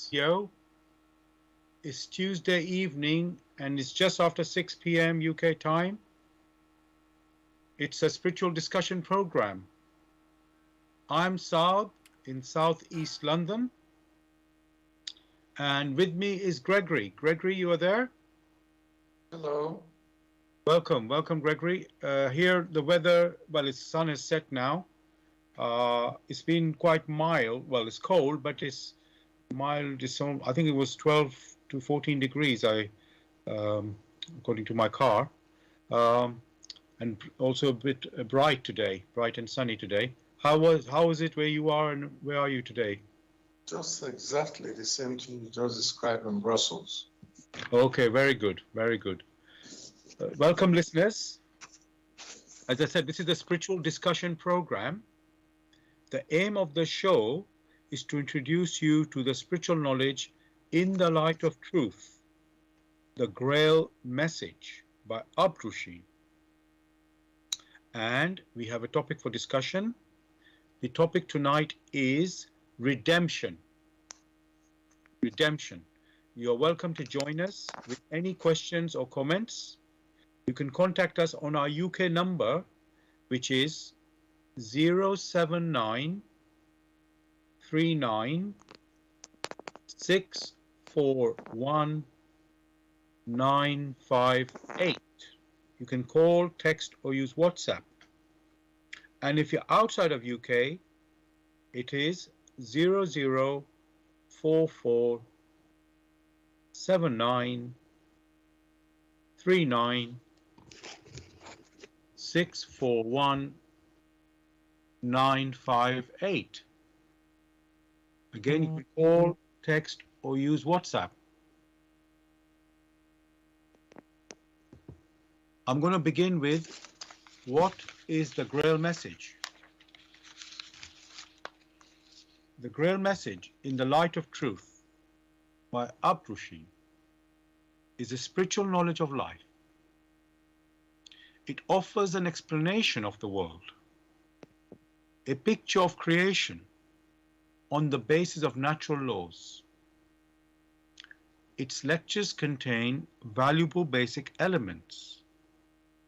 Yo, it's Tuesday evening and it's just after 6 p.m. UK time. It's a spiritual discussion program. I'm Saab in southeast London, and with me is Gregory. Gregory, you are there? Hello. Welcome, Gregory. Here, the weather, well, the sun has set now. It's been quite mild. Well, it's cold, but it's mild. I think it was 12 to 14 degrees, according to my car. Um, and also a bit bright and sunny today. How is it where you are, and where are you today? Just exactly the same thing you just described in Brussels. Okay, very good, very good. Welcome, listeners. As I said, this is a spiritual discussion program. The aim of the show is to introduce you to the spiritual knowledge in the light of truth, the Grail message by Abdushin. And we have a topic for discussion. The topic tonight is redemption. Redemption. You are welcome to join us with any questions or comments. You can contact us on our UK number, which is 079 39 641 958. You can call, text, or use WhatsApp. And if you're outside of UK, it is 0044 79 39 641 958. Again, you can call, text, or use WhatsApp. I'm going to begin with what is the Grail message? The Grail message in the light of truth by Abdushin is a spiritual knowledge of life. It offers an explanation of the world, a picture of creation on the basis of natural laws. Its lectures contain valuable basic elements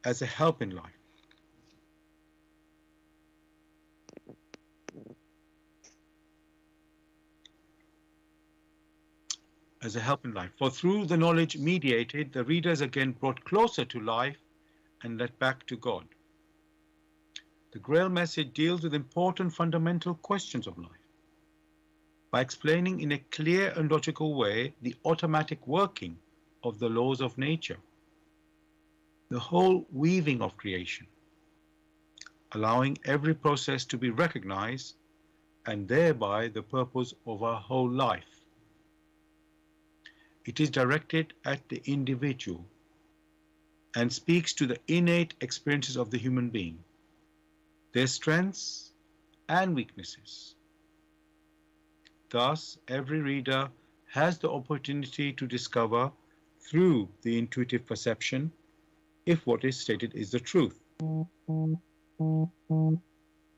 as a help in life. For through the knowledge mediated, the reader is again brought closer to life and led back to God. The Grail message deals with important fundamental questions of life by explaining in a clear and logical way the automatic working of the laws of nature, the whole weaving of creation, allowing every process to be recognized and thereby the purpose of our whole life. It is directed at the individual and speaks to the innate experiences of the human being, their strengths and weaknesses. Thus, every reader has the opportunity to discover through the intuitive perception if what is stated is the truth.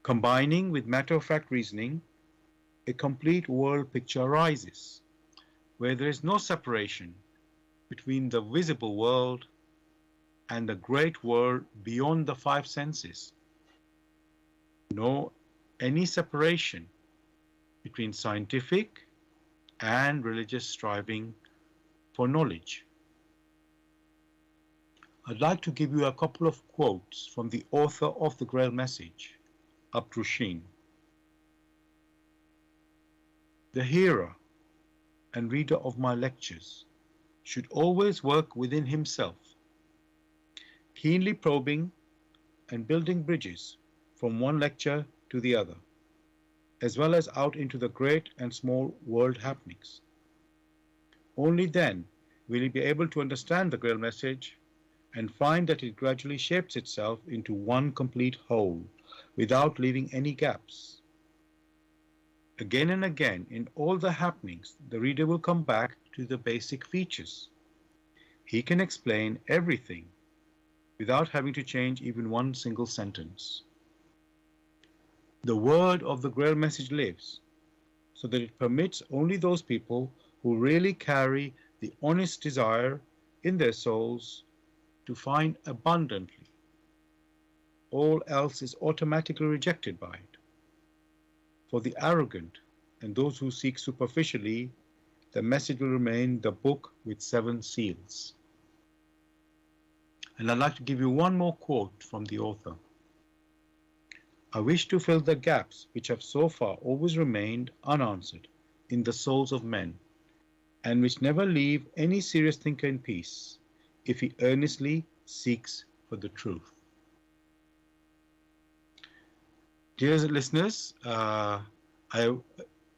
Combining with matter-of-fact reasoning, a complete world picture arises, where there is no separation between the visible world and the great world beyond the five senses, nor any separation between scientific and religious striving for knowledge. I'd like to give you a couple of quotes from the author of the Grail message, Abdushin. The hearer and reader of my lectures should always work within himself, keenly probing and building bridges from one lecture to the other, as well as out into the great and small world happenings. Only then will he be able to understand the Grail message and find that it gradually shapes itself into one complete whole without leaving any gaps. Again and again, in all the happenings, the reader will come back to the basic features. He can explain everything without having to change even one single sentence. The word of the Grail message lives, so that it permits only those people who really carry the honest desire in their souls to find abundantly. All else is automatically rejected by it. For the arrogant and those who seek superficially, the message will remain the book with 7 seals. And I'd like to give you one more quote from the author. I wish to fill the gaps which have so far always remained unanswered in the souls of men, and which never leave any serious thinker in peace, if he earnestly seeks for the truth. Dear listeners, I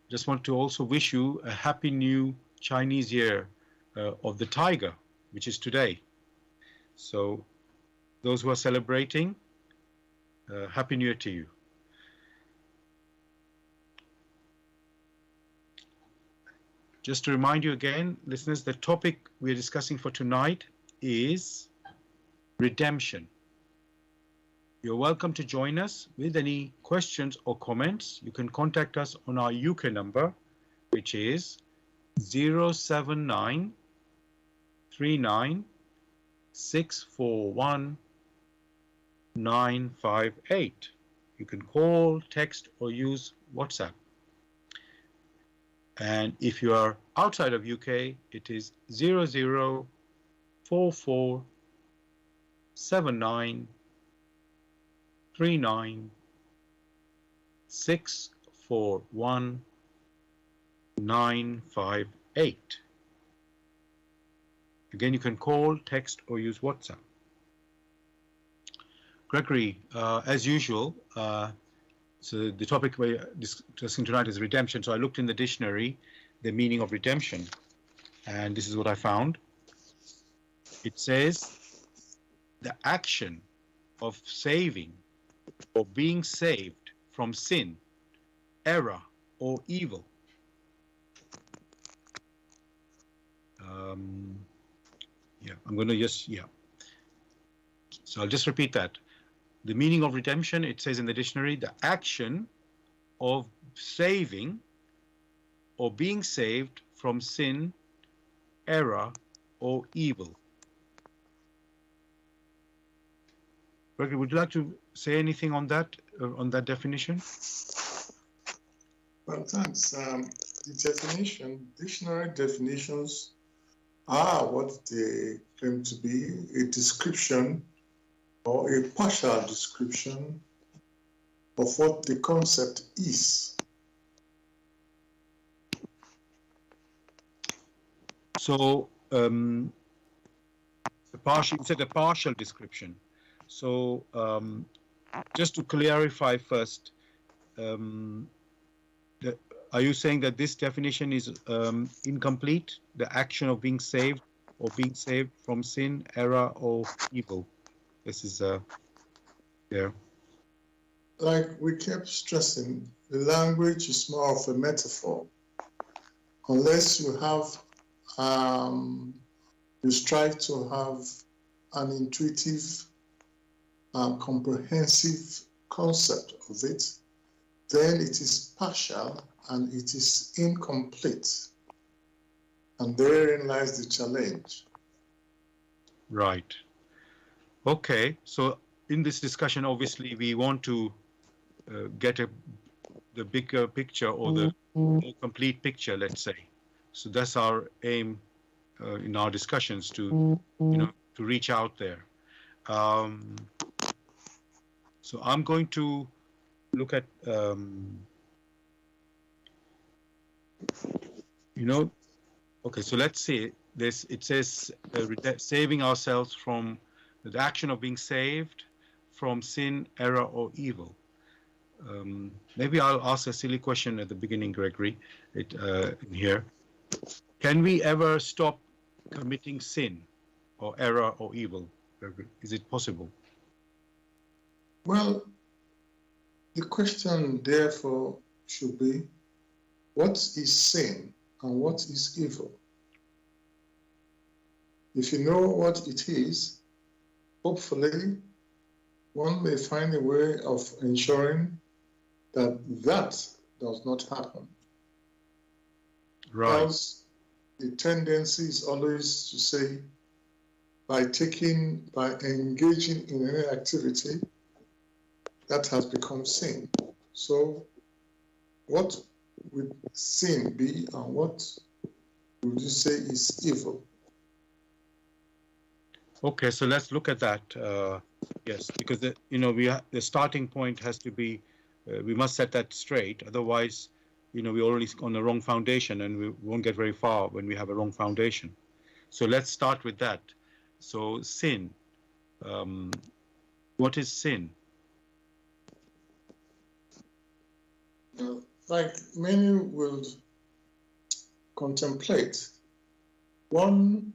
just want to also wish you a happy new Chinese year of the Tiger, which is today. So those who are celebrating, Happy New Year to you. Just to remind you again, listeners, the topic we are discussing for tonight is redemption. You're welcome to join us with any questions or comments. You can contact us on our UK number, which is 079 39 641 958. You can call, text, or use WhatsApp. And if you are outside of UK, it is 0044 79 39 641 958. Again, you can call, text, or use WhatsApp. Gregory, as usual, so the topic we're discussing tonight is redemption. So I looked in the dictionary, the meaning of redemption, and this is what I found. It says the action of saving or being saved from sin, error, or evil. I'm going to just, So I'll just repeat that. The meaning of redemption, it says in the dictionary, the action of saving or being saved from sin, error, or evil. Gregory, would you like to say anything on that definition? Well, thanks. The dictionary definitions are what they claim to be: a description or a partial description of what the concept is. So, you said a partial description. So, just to clarify first, are you saying that this definition is incomplete? The action of being saved or being saved from sin, error, or evil? This is there. Like we kept stressing, the language is more of a metaphor. Unless you have, you strive to have an intuitive, comprehensive concept of it, then it is partial and it is incomplete. And therein lies the challenge. Right. Okay. So in this discussion, obviously, we want to get the bigger picture or the more complete picture, let's say. So that's our aim in our discussions to reach out there. So I'm going to look at okay, so let's see this. It says saving ourselves from the action of being saved from sin, error, or evil. Maybe I'll ask a silly question at the beginning, Gregory, in here. Can we ever stop committing sin or error or evil, Gregory? Is it possible? Well, the question therefore should be, what is sin and what is evil? If you know what it is, hopefully one may find a way of ensuring that that does not happen. Right. Else the tendency is always to say, by engaging in any activity, that has become sin. So what would sin be, and what would you say is evil? Okay, so let's look at that. Yes, because the starting point has to be, we must set that straight. Otherwise, we're already on the wrong foundation, and we won't get very far when we have a wrong foundation. So let's start with that. So sin. What is sin? Like many will contemplate, one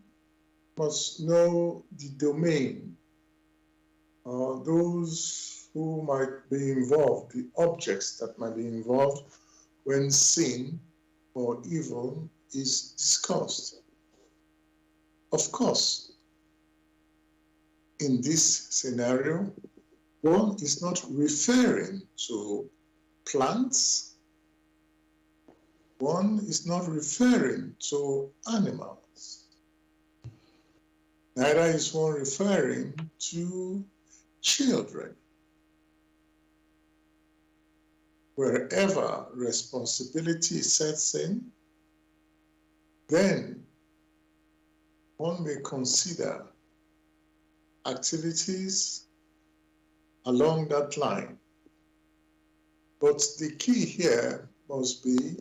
must know the domain, those who might be involved, the objects that might be involved when sin or evil is discussed. Of course, in this scenario, one is not referring to plants, one is not referring to animals, neither is one referring to children. Wherever responsibility sets in, then one may consider activities along that line. But the key here must be,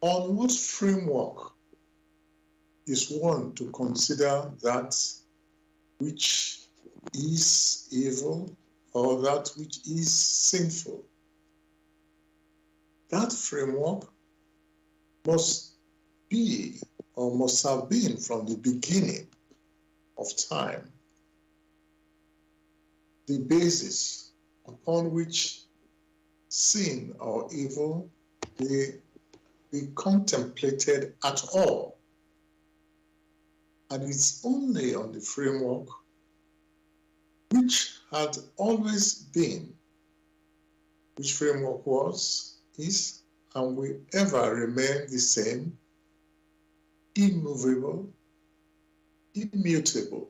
on what framework is one to consider that which is evil or that which is sinful? That framework must be, or must have been from the beginning of time, the basis upon which sin or evil may be contemplated at all. And it's only on the framework which had always been, which framework was, is, and will ever remain the same, immovable, immutable.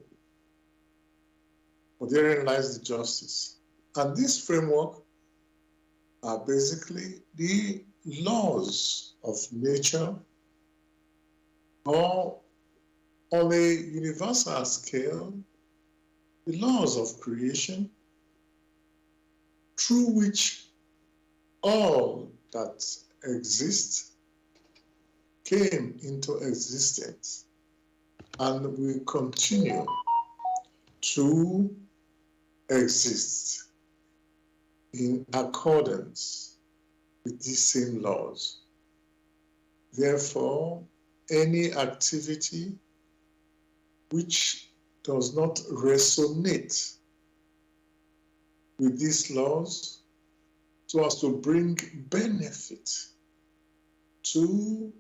But therein lies the justice. And this framework are basically the laws of nature, or on a universal scale, the laws of creation, through which all that exists came into existence and will continue to exist in accordance with these same laws. Therefore, any activity which does not resonate with these laws so as to bring benefit to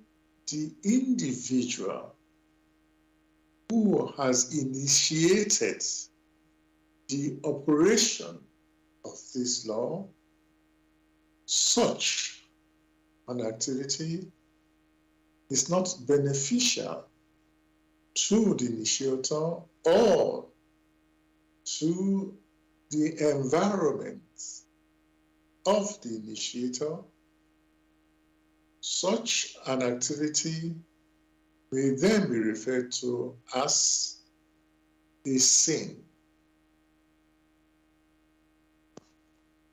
the individual who has initiated the operation of this law, such an activity is not beneficial to the initiator or to the environment of the initiator. Such an activity may then be referred to as a sin.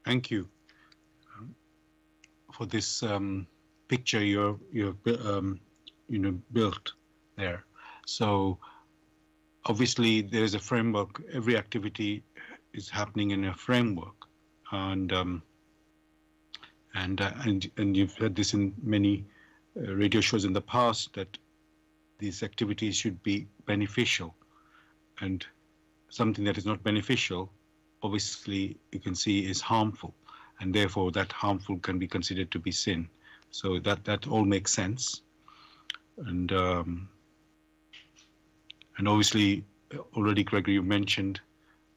Thank you for this picture you've built there. So obviously there is a framework. Every activity is happening in a framework, and you've heard this in many radio shows in the past, that these activities should be beneficial, and something that is not beneficial, obviously you can see, is harmful, and therefore that harmful can be considered to be sin. So that all makes sense, and obviously already, Gregory, you mentioned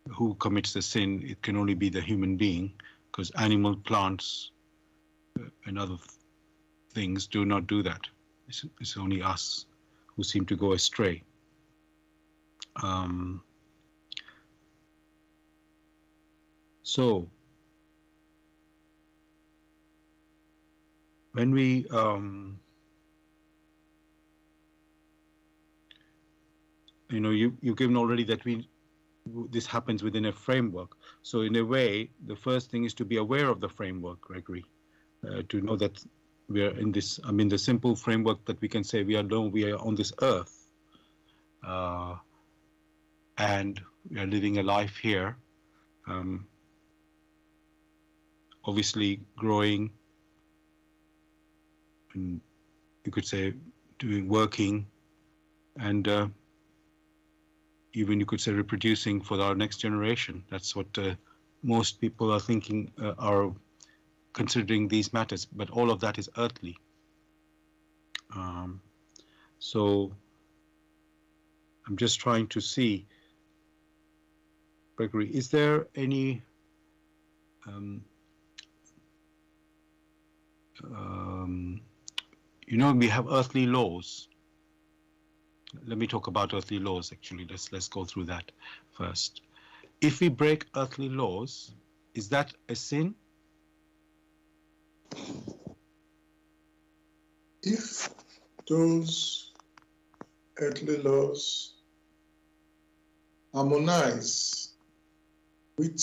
who commits the sin. It can only be the human being, because animal, plants, and other things do not do that. It's only us who seem to go astray. So when we you've given already that this happens within a framework. So in a way, the first thing is to be aware of the framework, Gregory, to know that we are in this. I mean, the simple framework that we can say we are on this earth, and we are living a life here. Obviously, growing, and you could say working, and even you could say reproducing for our next generation. That's what most people are thinking, are considering these matters, but all of that is earthly. So I'm just trying to see, Gregory, is there any we have earthly laws. Let me talk about earthly laws, actually. Let's go through that first. If we break earthly laws, is that a sin? If those earthly laws harmonize with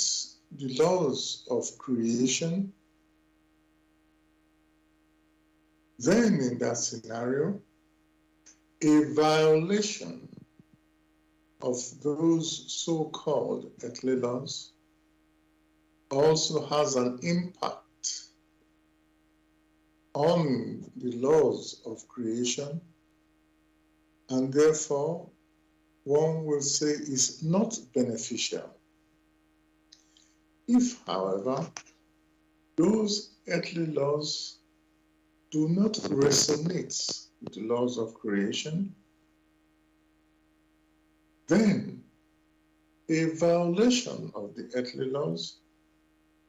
the laws of creation, then in that scenario, a violation of those so-called earthly laws also has an impact on the laws of creation, and therefore one will say is not beneficial. If, however, those earthly laws do not resonate with the laws of creation, then a violation of the earthly laws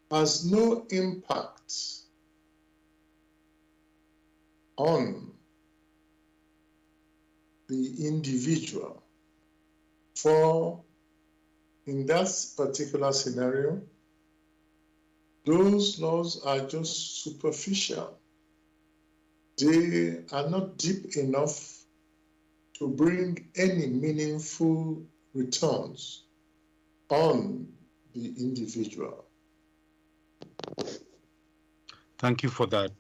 has no impact on the individual. For in that particular scenario, those laws are just superficial. They are not deep enough to bring any meaningful returns on the individual. Thank you for that.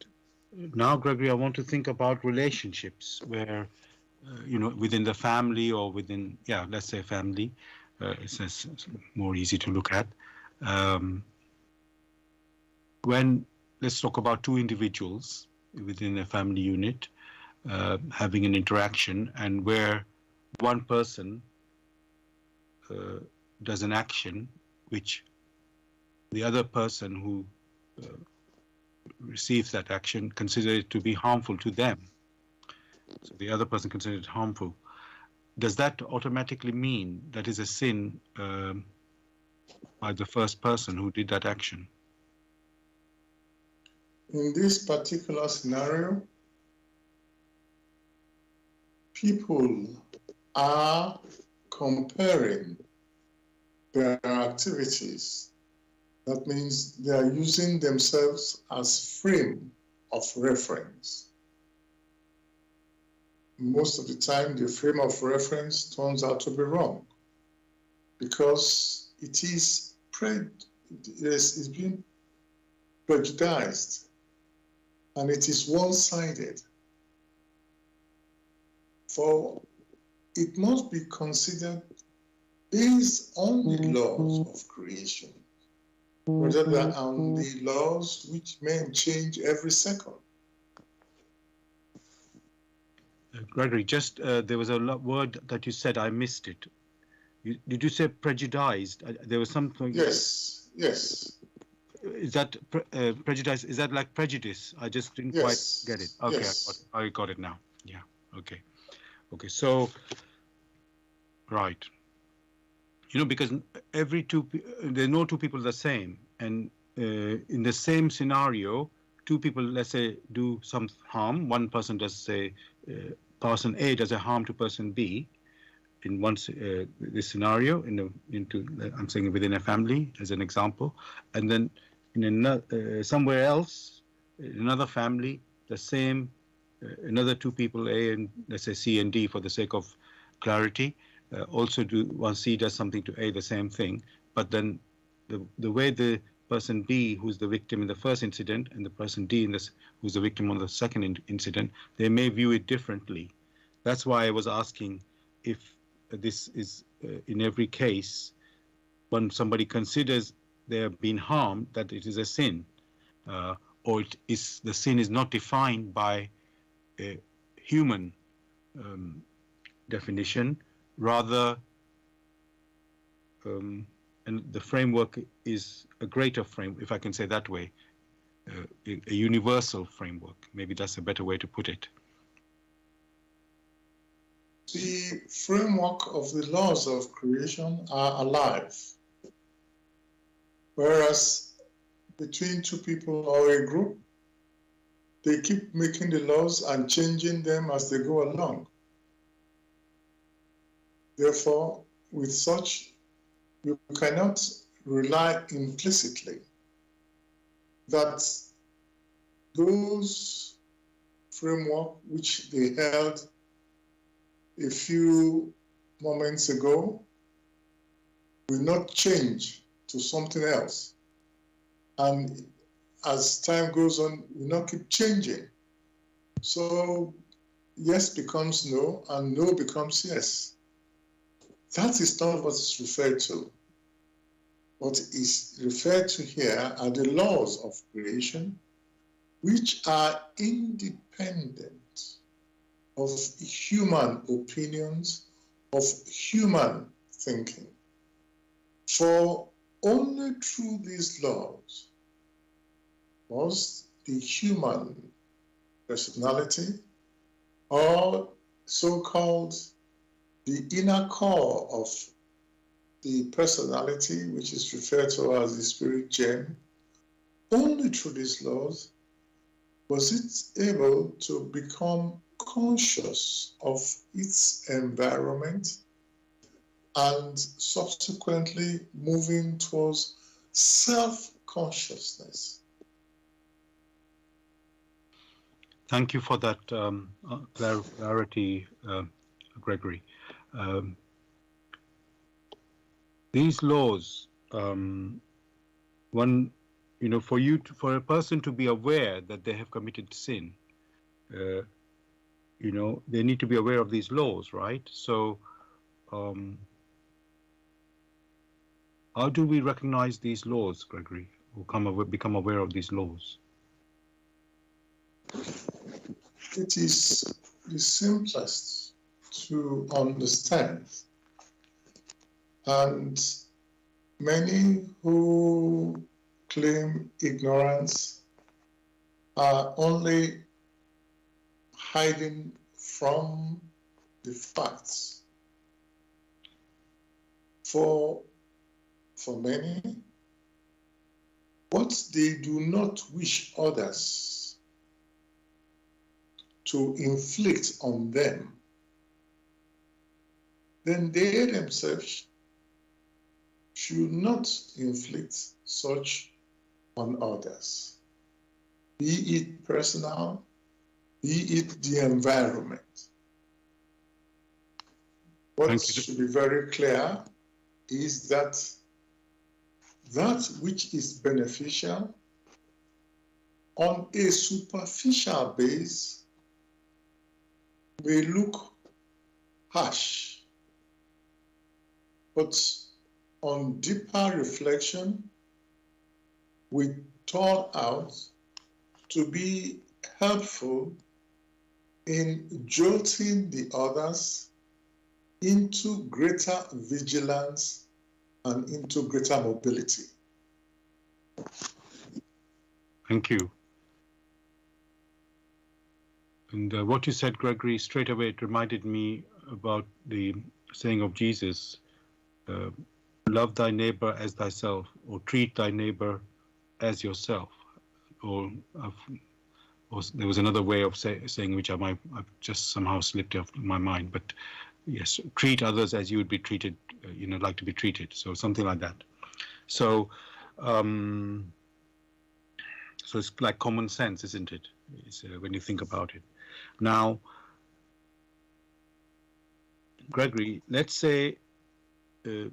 Now, Gregory, I want to think about relationships where, within the family or within, let's say family, it's more easy to look at. Let's talk about two individuals within a family unit having an interaction, and where one person does an action which the other person who receives that action considers it to be harmful to them. So the other person considers it harmful. Does that automatically mean that is a sin by the first person who did that action? In this particular scenario, people are comparing their activities. That means they are using themselves as frame of reference. Most of the time, the frame of reference turns out to be wrong because it's being prejudiced and it is one-sided. For it must be considered based on the laws of creation, rather than on the laws which may change every second. Gregory, just there was a word that you said, I missed it. Did you say prejudiced? There was something. Yes. Is that prejudice? Is that like prejudice? I just didn't quite get it. Okay, yes. I got it now. Yeah. Okay. So, right. Because there are no two people the same, and in the same scenario, two people, let's say, do some harm. One person does, say, person A does a harm to person B in this scenario, I'm saying within a family as an example, and then in another, somewhere else, in another family, the same, another two people, A and let's say C and D, for the sake of clarity, also do, one C does something to A, the same thing, but then the way the person B, who's the victim in the first incident, and the person D who's the victim on the second incident, they may view it differently. That's why I was asking if this is in every case, when somebody considers they have been harmed, that it is a sin, or the sin is not defined by a human definition, rather, and the framework is a greater frame, if I can say that way, a universal framework. Maybe that's a better way to put it. The framework of the laws of creation are alive, whereas between two people or a group, they keep making the laws and changing them as they go along. Therefore, with such, you cannot rely implicitly that those framework which they held a few moments ago will not change to something else. And as time goes on, will not keep changing. So yes becomes no, and no becomes yes. That is not what is referred to. What is referred to here are the laws of creation, which are independent of human opinions, of human thinking. For only through these laws was the human personality, or so-called the inner core of the personality, which is referred to as the spirit gem, only through these laws was it able to become conscious of its environment and subsequently moving towards self-consciousness. Thank you for that clarity, Gregory. These laws, one, for a person to be aware that they have committed sin, they need to be aware of these laws, right? So, how do we recognize these laws, Gregory, or become aware of these laws? It is the simplest to understand, and many who claim ignorance are only hiding from the facts. For many, what they do not wish others to inflict on them, then they themselves should not inflict such on others, be it personal, be it the environment. What should be very clear is that which is beneficial on a superficial base may look harsh, but on deeper reflection will turn out to be helpful in jolting the others into greater vigilance and into greater mobility. Thank you. And what you said, Gregory, straight away it reminded me about the saying of Jesus, love thy neighbor as thyself, or treat thy neighbor as yourself, or there was another way of saying which I've just somehow slipped off my mind. But yes, treat others as you would be treated, like to be treated. So something like that. So, so it's like common sense, isn't it? It's, when you think about it. Now, Gregory, let's say the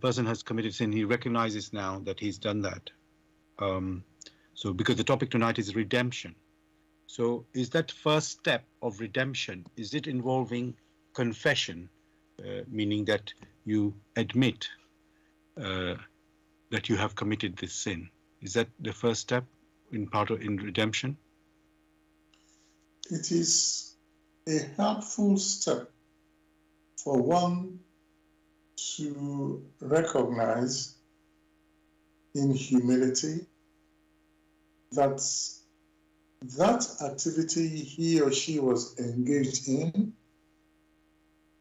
person has committed sin. He recognizes now that he's done that. So because the topic tonight is redemption. So is that first step of redemption, is it involving confession, meaning that you admit that you have committed this sin? Is that the first step in redemption? It is a helpful step for one to recognize in humility that activity he or she was engaged in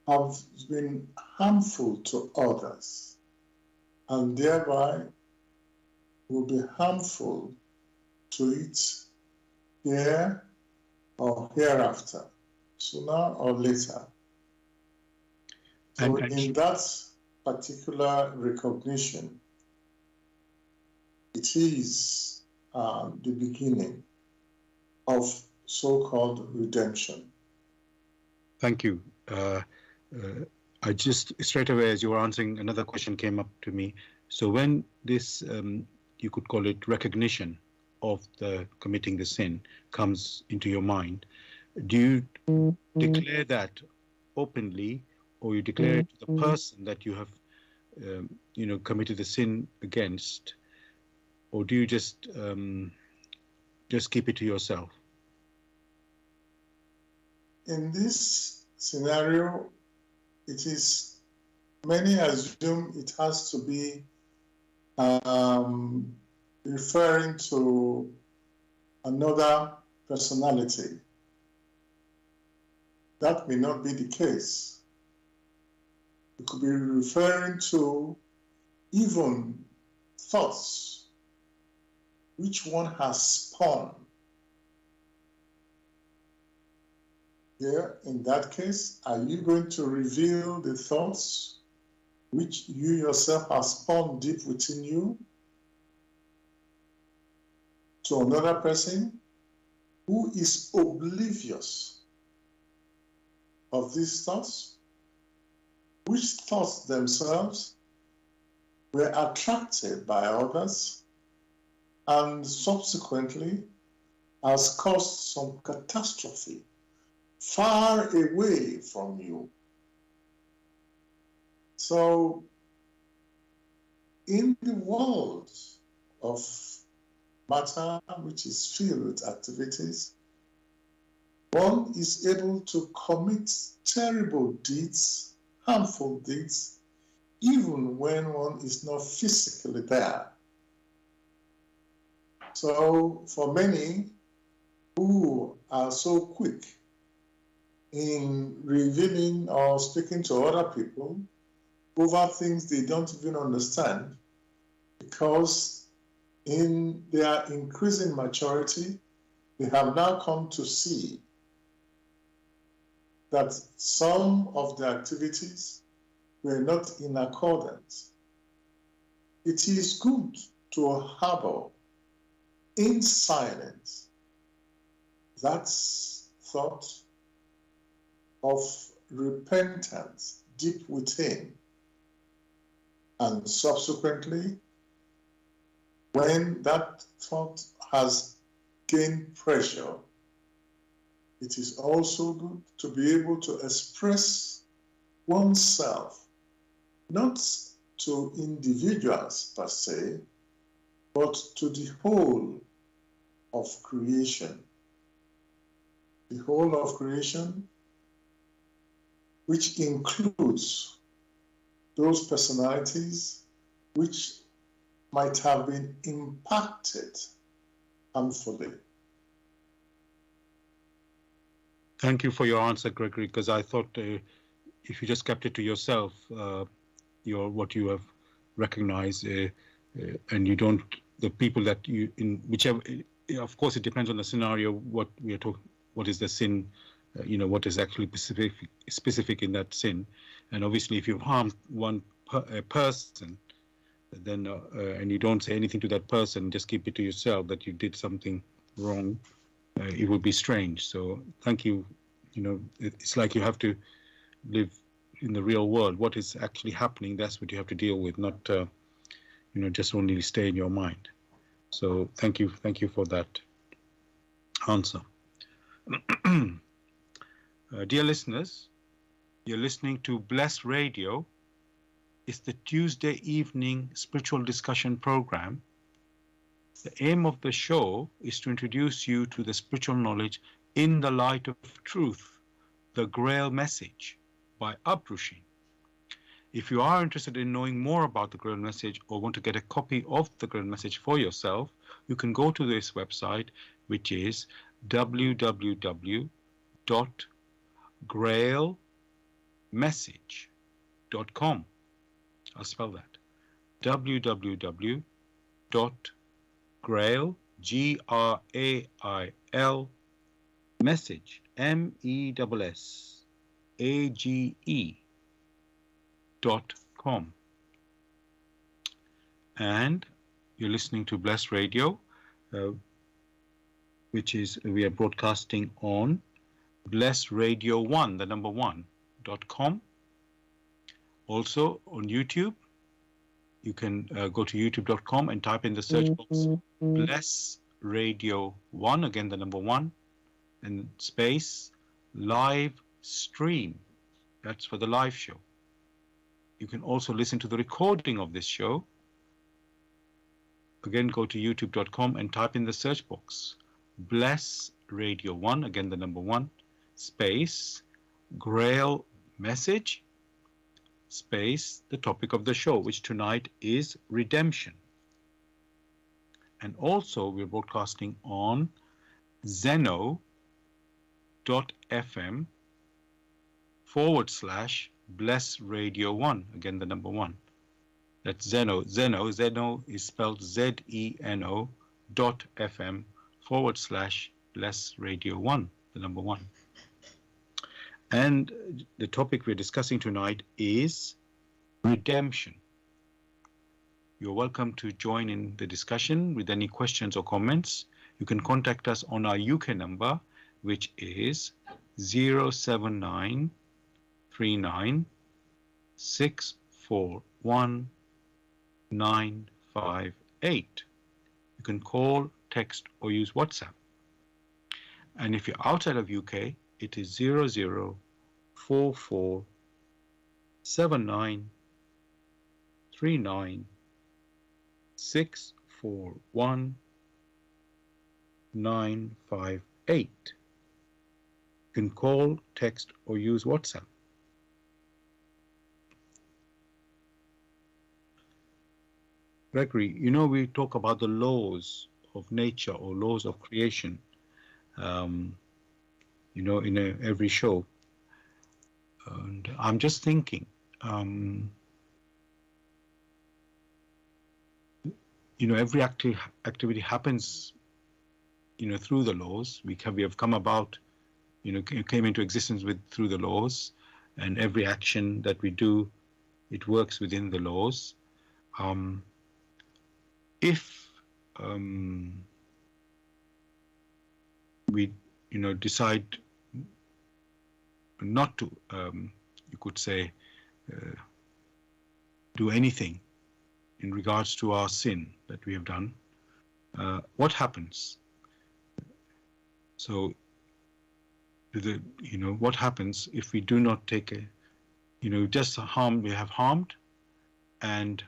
have been harmful to others and thereby will be harmful to it here or hereafter, sooner or later. So in that particular recognition, it is the beginning of so-called redemption. Thank you. I just straight away, as you were answering, another question came up to me. So when this, you could call it recognition of the committing the sin comes into your mind, do you declare that openly, or you declare it to the person that you have, committed the sin against, or do you just keep it to yourself? In this scenario, many assume it has to be referring to another personality. That may not be the case. It could be referring to even thoughts which one has spawned. Here, in that case, are you going to reveal the thoughts which you yourself have spawned deep within you to another person who is oblivious of these thoughts, which thoughts themselves were attracted by others and subsequently has caused some catastrophe far away from you? So, in the world of matter, which is filled with activities, one is able to commit terrible deeds, harmful deeds, even when one is not physically there. So, for many who are so quick in revealing or speaking to other people over things they don't even understand, because in their increasing maturity, they have now come to see that some of the activities were not in accordance. It is good to harbor in silence that thought of repentance deep within, and subsequently, when that thought has gained pressure, it is also good to be able to express oneself, not to individuals per se, but to the whole of creation. The whole of creation, which includes those personalities which might have been impacted harmfully. Thank you for your answer, Gregory, because I thought if you just kept it to yourself, what you have recognized, and you don't the people that you, in whichever, of course, it depends on the scenario, what we are talking, what is the sin, what is actually specific in that sin. And obviously, if you've harmed a person, then and you don't say anything to that person, just keep it to yourself that you did something wrong, it would be strange. So thank you. It's like you have to live in the real world. What is actually happening, that's what you have to deal with, not just only stay in your mind. So thank you for that answer. Dear listeners, you're listening to Bless Radio. It's the Tuesday evening spiritual discussion program. The aim of the show is to introduce you to the spiritual knowledge in the light of truth, the Grail message by Abdushin. If you are interested in knowing more about the Grail message or want to get a copy of the Grail message for yourself, you can go to this website, which is www.grailmessage.com. I'll spell that. www.grail, Grail, message, MESSAGE.com. And you're listening to Bless Radio, which is, we are broadcasting on Bless Radio 1, the number 1.com. Also on YouTube, you can go to youtube.com and type in the search box Bless Radio 1, again the number 1, and space live stream. That's for the live show. You can also listen to the recording of this show. Again, go to youtube.com and type in the search box Bless Radio 1, again the number 1, space Grail message, space the topic of the show, which tonight is redemption. And also we're broadcasting on zeno.fm/Bless Radio 1, again the number 1. That's Zeno. Zeno is spelled ZENO.fm/Bless Radio 1, the number 1. And the topic we're discussing tonight is redemption. You're welcome to join in the discussion with any questions or comments. You can contact us on our UK number, which is 07939 641 958. You can call, text, or use WhatsApp. And if you're outside of UK, it is 0044 79 39 641 958. You can call, text, or use WhatsApp. Gregory, we talk about the laws of nature or laws of creation, in every show. And I'm just thinking, every activity happens, through the laws. We have come about, came into existence through the laws, and every action that we do, it works within the laws. If we, decide not to, you could say, do anything in regards to our sin that we have done, what happens? So, what happens if we do not take just harm, we have harmed, and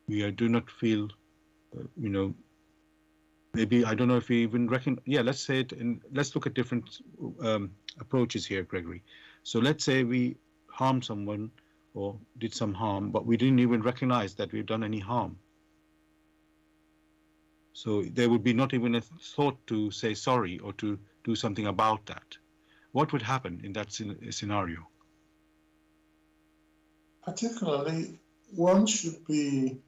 we do not feel, maybe, I don't know if we even let's say it, and let's look at different approaches here, Gregory. So let's say we harmed someone or did some harm, but we didn't even recognize that we've done any harm. So there would be not even a thought to say sorry or to do something about that. What would happen in that scenario? Particularly, one should be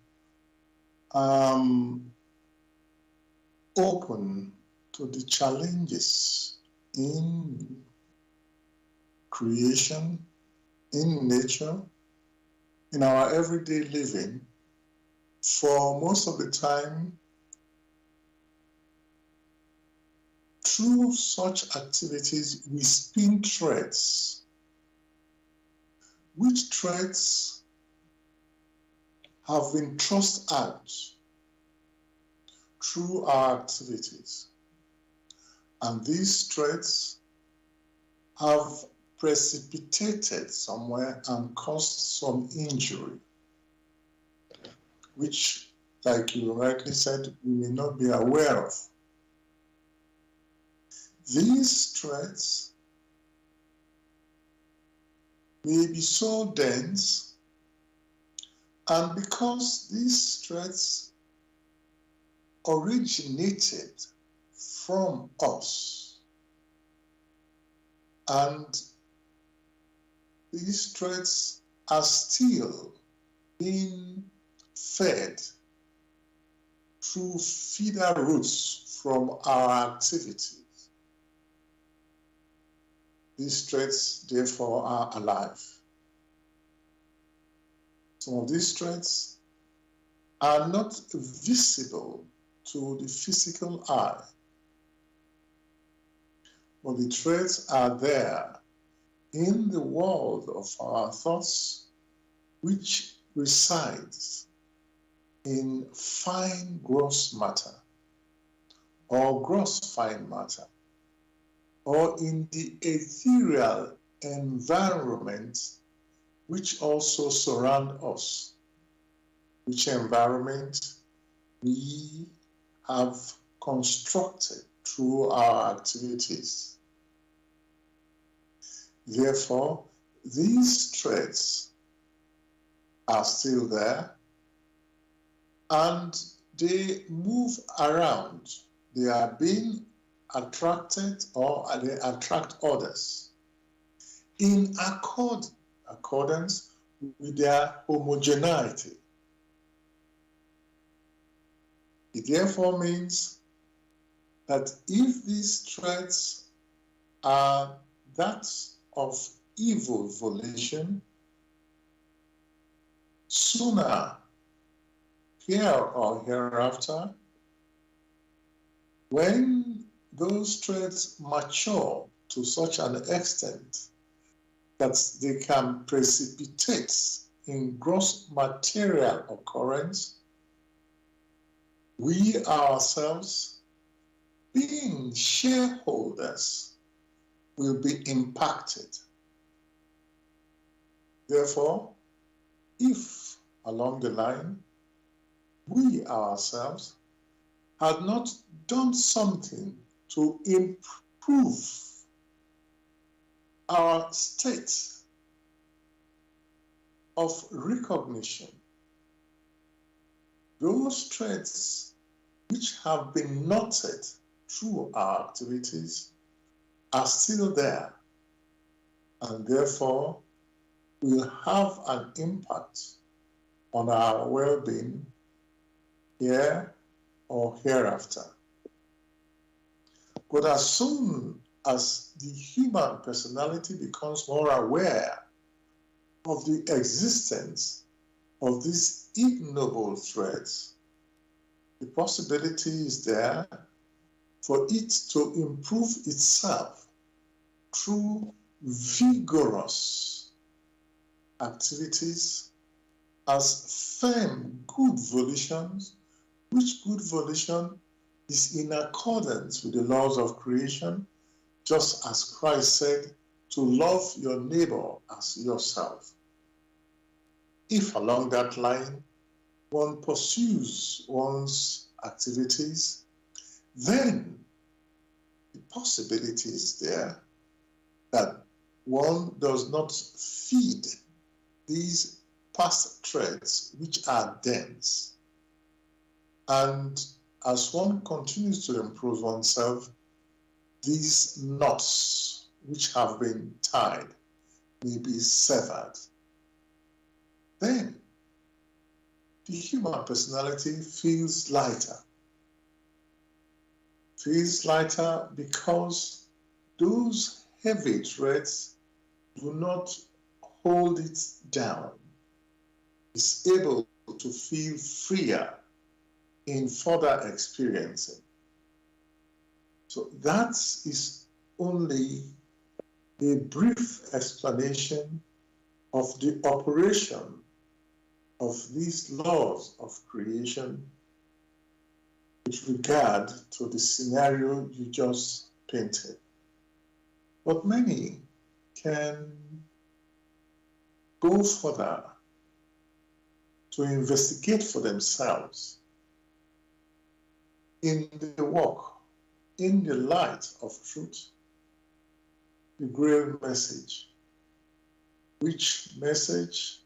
open to the challenges in creation, in nature, in our everyday living. For most of the time, through such activities, we spin threads, which threads have been thrust out through our activities. And these threads have precipitated somewhere and caused some injury, which, like you rightly said, we may not be aware of. These threads may be so dense, and because these threads originated from us, and these threads are still being fed through feeder roots from our activities. These threads, therefore, are alive. Some of these threads are not visible to the physical eye, but the threads are there in the world of our thoughts, which resides in fine gross matter, or gross fine matter, or in the ethereal environment which also surround us, which environment we have constructed through our activities. Therefore, these threads are still there, and they move around. They are being attracted, or they attract others in accordance with their homogeneity. It therefore means that if these threads are that of evil volition, sooner, here or hereafter, when those threads mature to such an extent that they can precipitate in gross material occurrence, we ourselves, being shareholders, will be impacted. Therefore, if along the line we ourselves had not done something to improve our state of recognition, those threads which have been knotted through our activities are still there, and therefore will have an impact on our well-being here or hereafter. But as soon as the human personality becomes more aware of the existence of these ignoble threads, the possibility is there for it to improve itself through vigorous activities as firm good volitions, which good volition is in accordance with the laws of creation, just as Christ said, to love your neighbor as yourself. If along that line one pursues one's activities, then the possibility is there that one does not feed these past threads which are dense. And as one continues to improve oneself, these knots which have been tied may be severed. Then the human personality feels lighter. Feels lighter because those heavy threads do not hold it down. It's able to feel freer in further experiencing. So that is only a brief explanation of the operation of these laws of creation with regard to the scenario you just painted. But many can go further to investigate for themselves in the work, in the light of truth, the Grail message, which message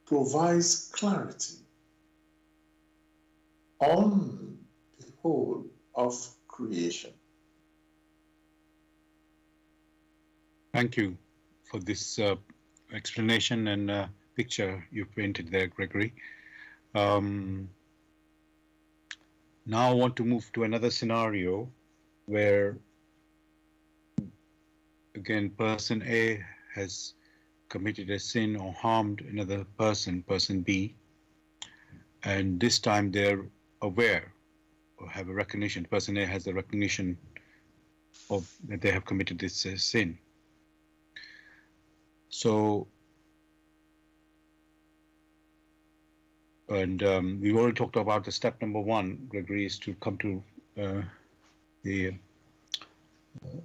provides clarity on the whole of creation. Thank you for this explanation and picture you painted there, Gregory. Now I want to move to another scenario where, again, person A has committed a sin or harmed another person, person B, and this time they're aware or have a recognition. Person A has the recognition of that they have committed this sin. So, and we've already talked about the step number one, Gregory, is to come to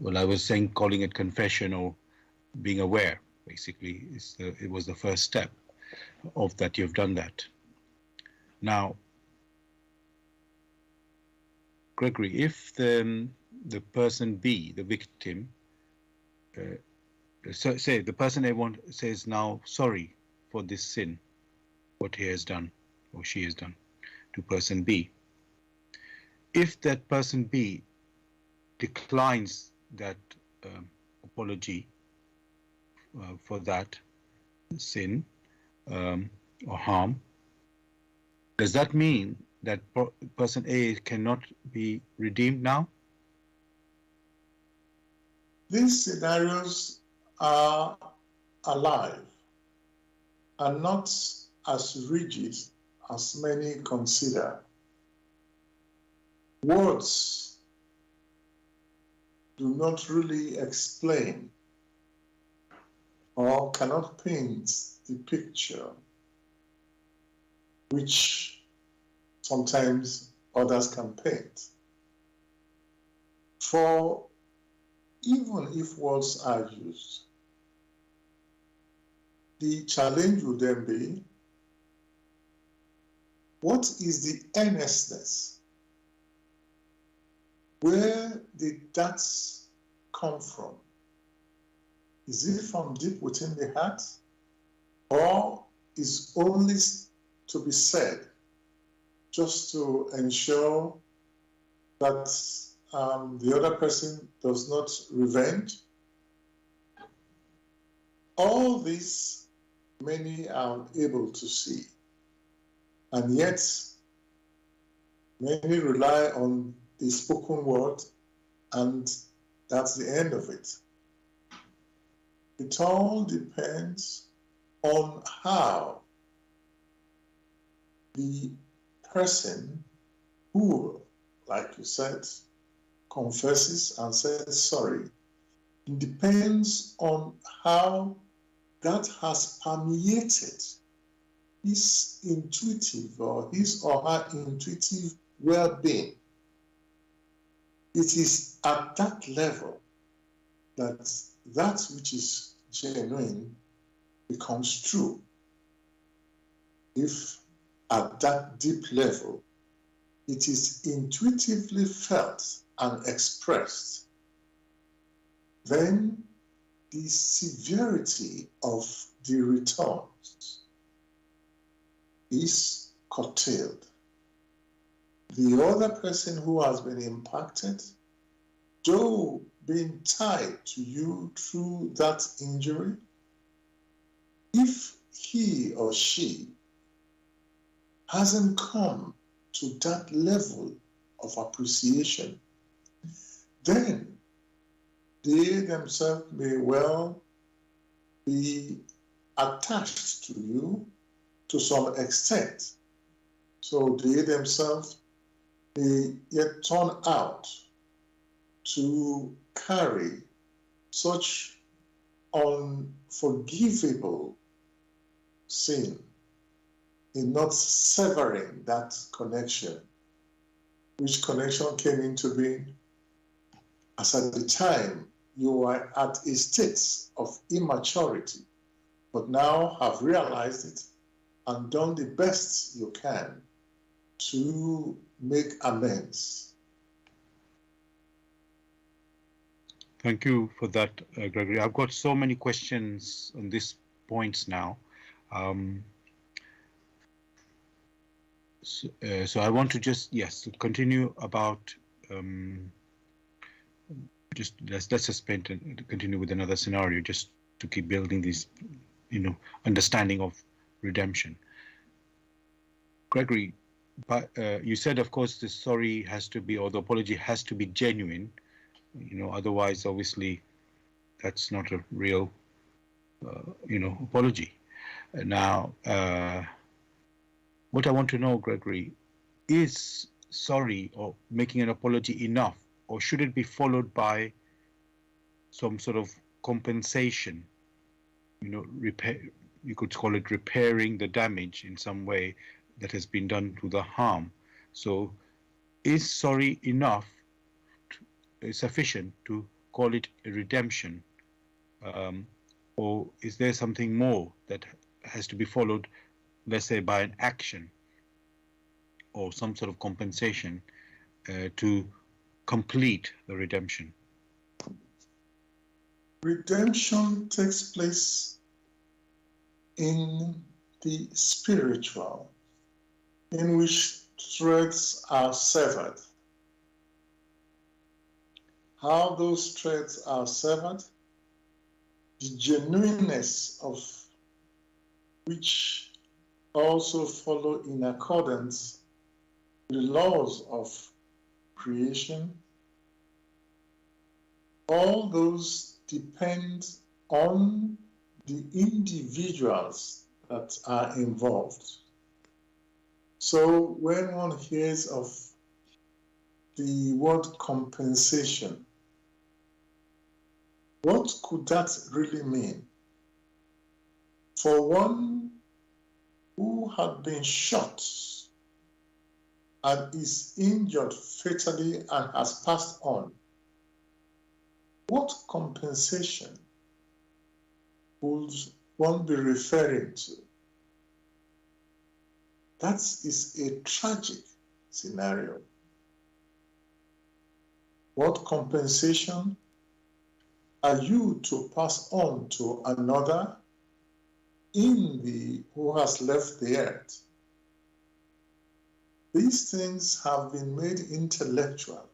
well, I was saying calling it confession or being aware, basically, it was the first step of that. You've done that. Now, Gregory, if the person B, the victim, so say the person A says now sorry for this sin, what he has done or she has done to person B. If that person B declines that apology for that sin or harm, does that mean that person A cannot be redeemed now? These scenarios are alive and not as rigid as many consider. Words do not really explain or cannot paint the picture which sometimes others can paint. For even if words are used, the challenge would then be, what is the earnestness? Where did that come from? Is it from deep within the heart? Or is only to be said just to ensure that the other person does not revenge? All this many are able to see, and yet many rely on the spoken word, and that's the end of it. It all depends on how the person who, like you said, confesses and says sorry. It depends on how that has permeated his intuitive or his or her intuitive well-being. It is at that level that that which is genuine becomes true. If at that deep level it is intuitively felt and expressed, then the severity of the returns is curtailed. The other person who has been impacted, though being tied to you through that injury, if he or she hasn't come to that level of appreciation, then they themselves may well be attached to you to some extent. So they themselves may yet turn out to carry such unforgivable sin in not severing that connection, which connection came into being as at the time you were at a state of immaturity, but now have realized it and done the best you can to make amends. Thank you for that, Gregory. I've got so many questions on these points now. So I want to just, continue about, let's just continue with another scenario, just to keep building this, understanding of redemption. Gregory, but you said, of course, the sorry has to be, or the apology has to be genuine. Otherwise, obviously, that's not a real, apology. Now, what I want to know, Gregory, is sorry or making an apology enough, or should it be followed by some sort of compensation? Repair. You could call it repairing the damage in some way that has been done to the harm. So, is sorry enough? Sufficient to call it a redemption, or is there something more that has to be followed, let's say, by an action or some sort of compensation to complete the redemption? Redemption takes place in the spiritual, in which threads are severed. How those threads are severed, the genuineness of which also follow in accordance with the laws of creation, all those depend on the individuals that are involved. So when one hears of the word compensation, what could that really mean? For one who had been shot and is injured fatally and has passed on, what compensation would one be referring to? That is a tragic scenario. What compensation are you to pass on to another who has left the earth? These things have been made intellectual,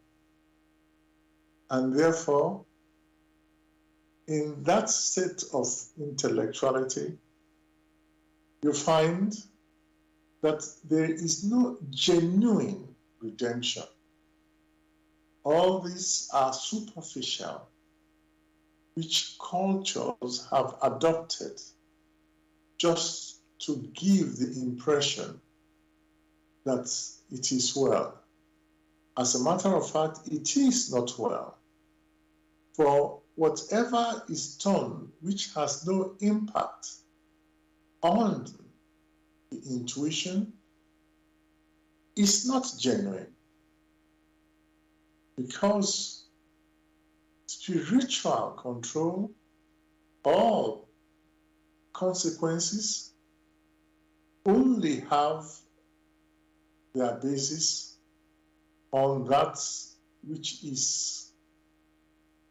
and therefore, in that state of intellectuality, you find that there is no genuine redemption. All these are superficial, which cultures have adopted just to give the impression that it is well. As a matter of fact, it is not well. For whatever is done which has no impact on the intuition is not genuine, because spiritual control or consequences only have their basis on that which is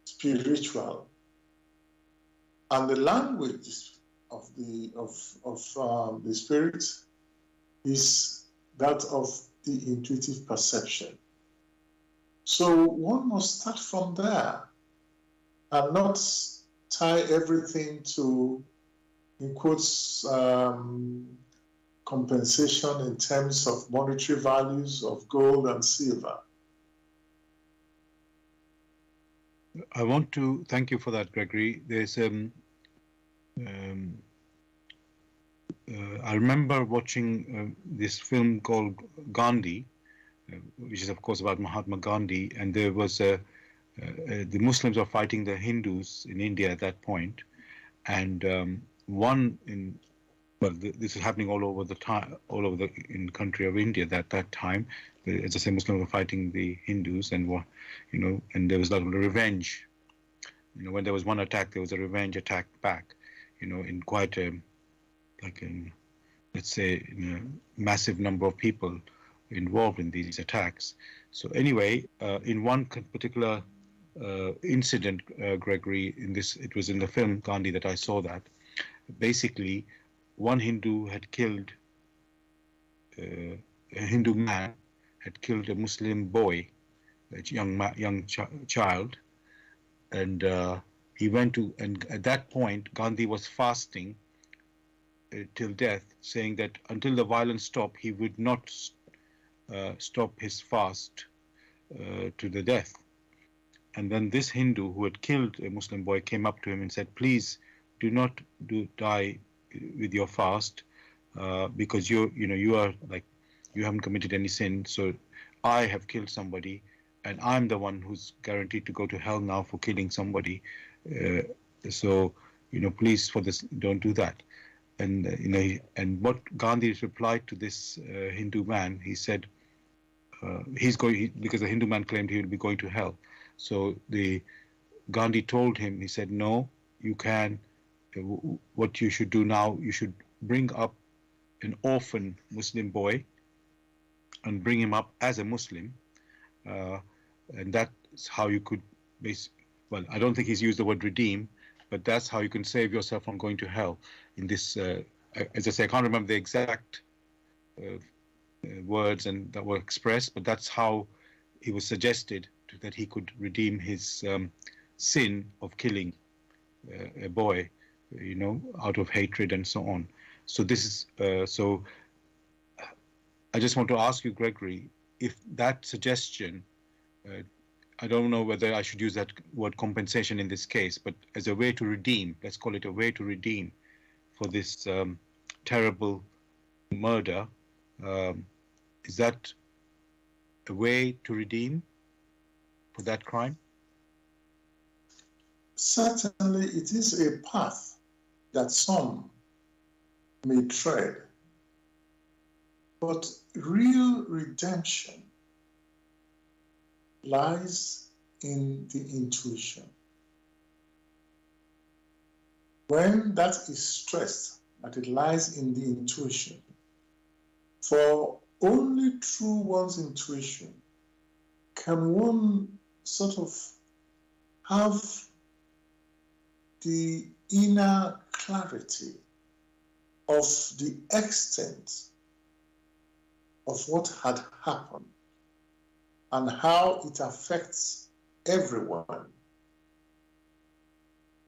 spiritual, and the language of the spirit is that of the intuitive perception. So one must start from there and not tie everything to, in quotes, compensation in terms of monetary values of gold and silver. I want to thank you for that, Gregory. There's I remember watching this film called Gandhi, which is of course about Mahatma Gandhi, and there was the Muslims were fighting the Hindus in India at that point, and one in this is happening all over the time, all over the in country of India at that time. As I say, Muslims were fighting the Hindus, and and there was like a revenge. When there was one attack, there was a revenge attack back. In quite a let's say, massive number of people involved in these attacks. So anyway, in one particular incident, Gregory, it was in the film Gandhi that I saw that. Basically, one Hindu had killed a Hindu man had killed a Muslim boy, a young child, and he went to, and at that point Gandhi was fasting till death, saying that until the violence stopped, he would not stop his fast to the death. And then this Hindu who had killed a Muslim boy came up to him and said, "Please do not die with your fast, because you are like, you haven't committed any sin. So I have killed somebody, and I'm the one who's guaranteed to go to hell now for killing somebody. So please, for this, don't do that." And and what Gandhi replied to this Hindu man, he said, because the Hindu man claimed he would be going to hell. So Gandhi told him, he said, "No, you can. What you should do now, you should bring up an orphan Muslim boy and bring him up as a Muslim, and that's how you could well, I don't think he's used the word redeem, but that's how you can save yourself from going to hell." In this, as I say, I can't remember the exact words and that were expressed, but that's how it was suggested that he could redeem his sin of killing a boy, out of hatred and so on. So this is so. I just want to ask you, Gregory, if that suggestion, I don't know whether I should use that word compensation in this case, but as a way to redeem, let's call it a way to redeem for this terrible murder, is that a way to redeem for that crime? Certainly, it is a path that some may tread, but real redemption lies in the intuition. When that is stressed, that it lies in the intuition, for only through one's intuition can one sort of have the inner clarity of the extent of what had happened and how it affects everyone.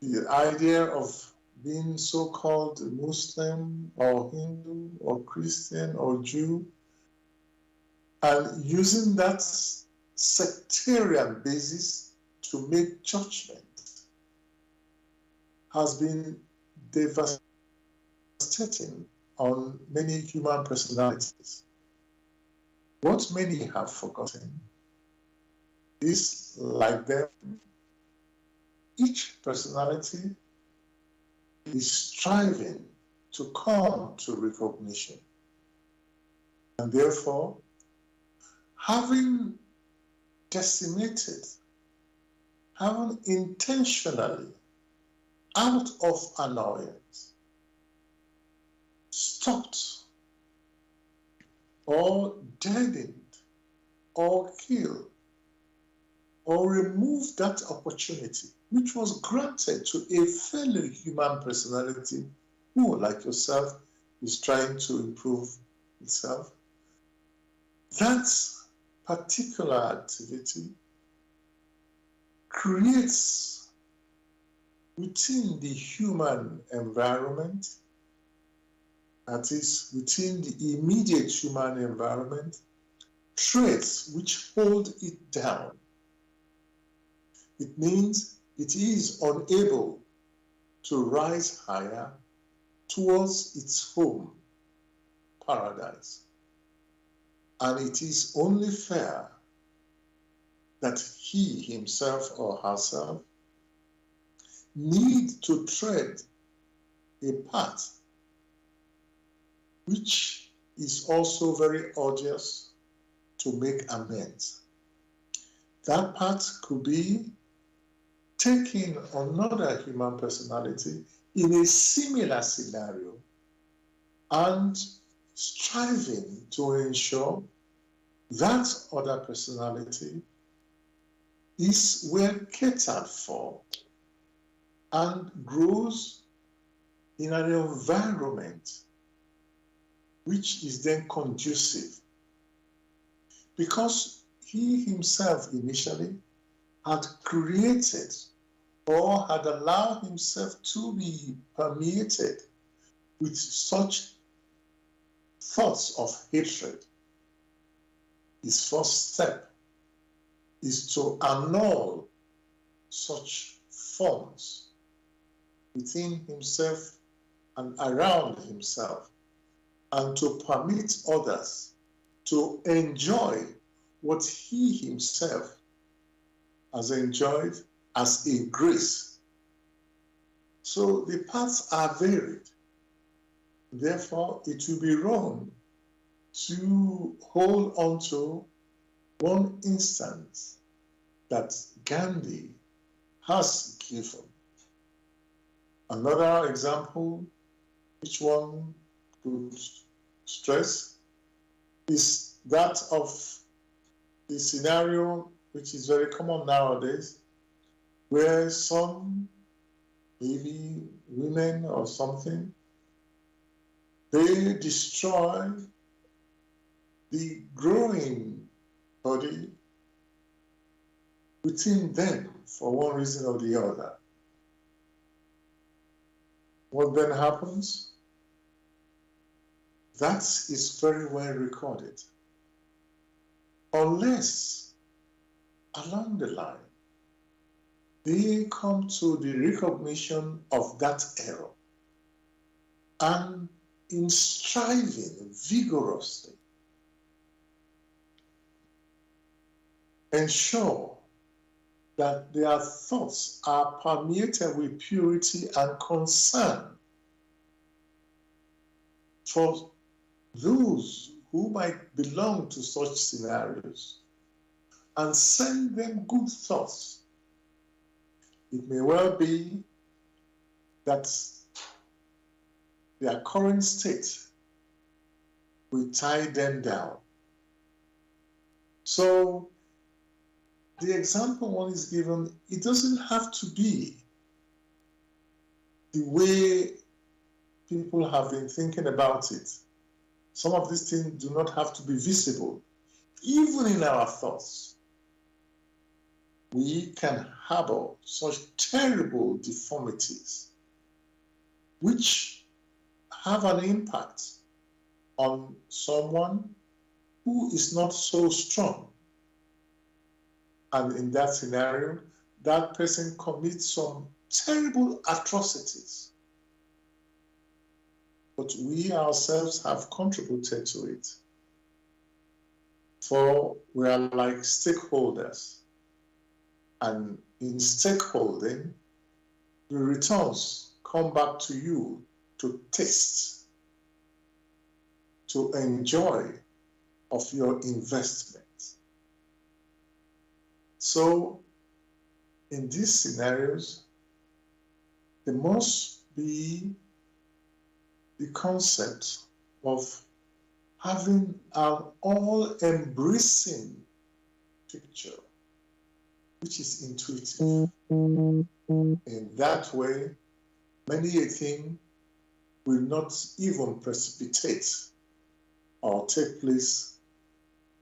The idea of being so-called Muslim or Hindu or Christian or Jew, and using that sectarian basis to make judgment has been devastating on many human personalities. What many have forgotten is, like them, each personality is striving to come to recognition. And therefore, having decimated, having intentionally, out of annoyance, stopped or deadened or killed or removed that opportunity which was granted to a fellow human personality who, like yourself, is trying to improve itself. That particular activity creates within the human environment that is, within the immediate human environment, traits which hold it down. It means it is unable to rise higher towards its home, paradise. And it is only fair that he himself or herself need to tread a path which is also very arduous to make amends. That path could be taking another human personality in a similar scenario and striving to ensure that other personality is well catered for and grows in an environment which is then conducive, because he himself initially had created or had allowed himself to be permeated with such thoughts of hatred. His first step is to annul such forms within himself and around himself, and to permit others to enjoy what he himself has enjoyed as a grace. So the paths are varied. Therefore, it will be wrong to hold on to one instance that Gandhi has given. Another example, which one could stress, is that of the scenario which is very common nowadays, where some, maybe women or something, they destroy the growing body within them for one reason or the other. What then happens? That is very well recorded. Unless along the line they come to the recognition of that error and in striving vigorously ensure that their thoughts are permeated with purity and concern for those who might belong to such scenarios, and send them good thoughts. It may well be that their current state will tie them down. So the example one is given, it doesn't have to be the way people have been thinking about it. Some of these things do not have to be visible. Even in our thoughts, we can harbor such terrible deformities which have an impact on someone who is not so strong. And in that scenario, that person commits some terrible atrocities. But we ourselves have contributed to it. For we are like stakeholders. And in stakeholding, the returns come back to you to taste, to enjoy of your investment. So, in these scenarios, there must be the concept of having an all-embracing picture, which is intuitive. In that way, many a thing will not even precipitate or take place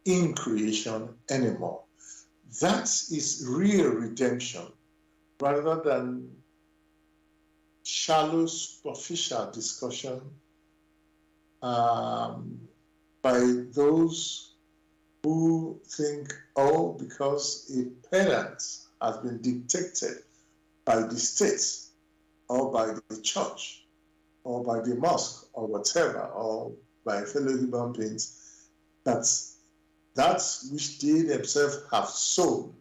in creation anymore. That is real redemption, rather than shallow, superficial discussion by those who think, oh, because a parent has been dictated by the state or by the church or by the mosque or whatever, or by fellow human beings, that which they themselves have sown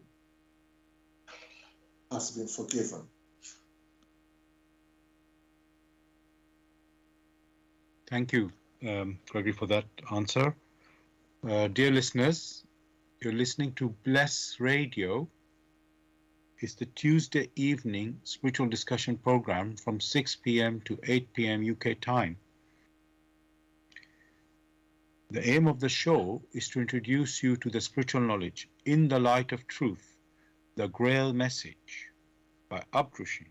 has been forgiven. Thank you, Gregory, for that answer. Dear listeners, you're listening to Bless Radio. It's the Tuesday evening spiritual discussion program from 6 p.m. to 8 p.m. UK time. The aim of the show is to introduce you to the spiritual knowledge in the light of truth, the Grail message by Abdrushin.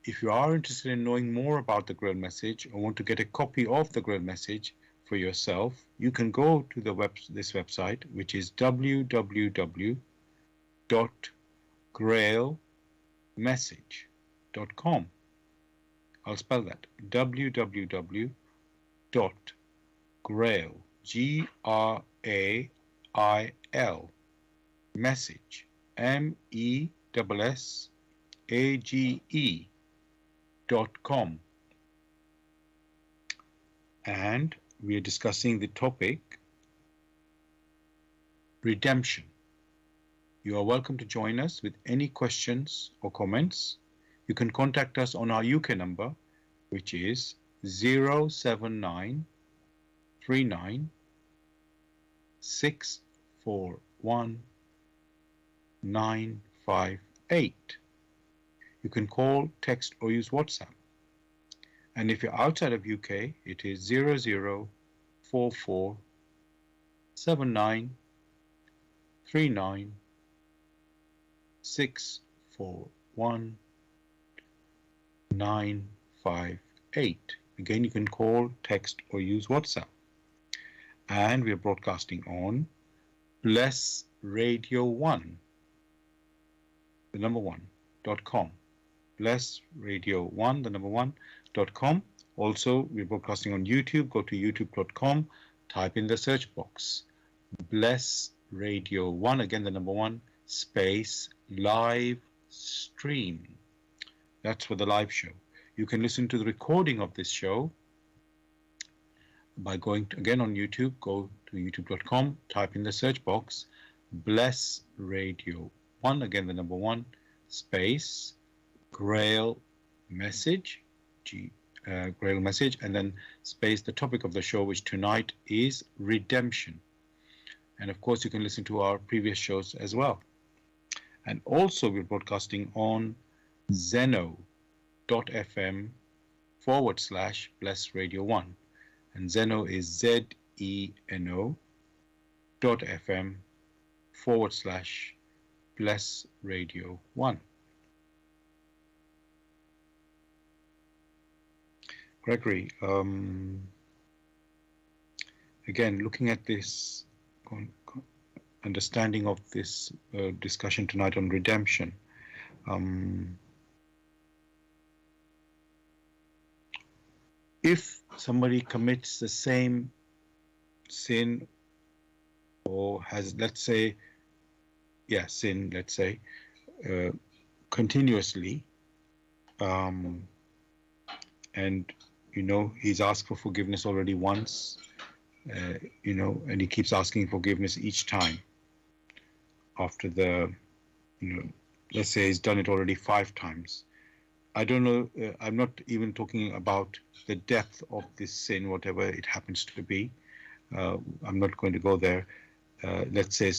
If you are interested in knowing more about the Grail message or want to get a copy of the Grail message for yourself, you can go to this website, which is www.grailmessage.com. I'll spell that, www.grail, Grail, message, MESSAGE.com. And we are discussing the topic redemption. You are welcome to join us with any questions or comments. You can contact us on our UK number, which is 079 39 641 958. You can call, text, or use WhatsApp. And if you're outside of UK, it is 0044 79 39 641 958. Again, you can call, text, or use WhatsApp. And we are broadcasting on Bless Radio 1, the number 1.com. Bless Radio 1, the number 1.com. Also, we're broadcasting on YouTube. Go to youtube.com, type in the search box Bless Radio 1, again the number 1, space live stream. That's for the live show. You can listen to the recording of this show by going to, again on YouTube, go to youtube.com, type in the search box Bless Radio 1, again the number 1, space Grail message, Grail message, and then space the topic of the show, which tonight is redemption. And of course, you can listen to our previous shows as well. And also, we're broadcasting on zeno.fm/Bless Radio 1. And Zeno is ZENO.fm/Bless Radio 1. Gregory, again, looking at this understanding of this discussion tonight on redemption, if somebody commits the same sin or has, let's say, continuously, and he's asked for forgiveness already once, and he keeps asking forgiveness each time after the, let's say he's done it already 5 times. I don't know, I'm not even talking about the depth of this sin, whatever it happens to be. I'm not going to go there. Let's say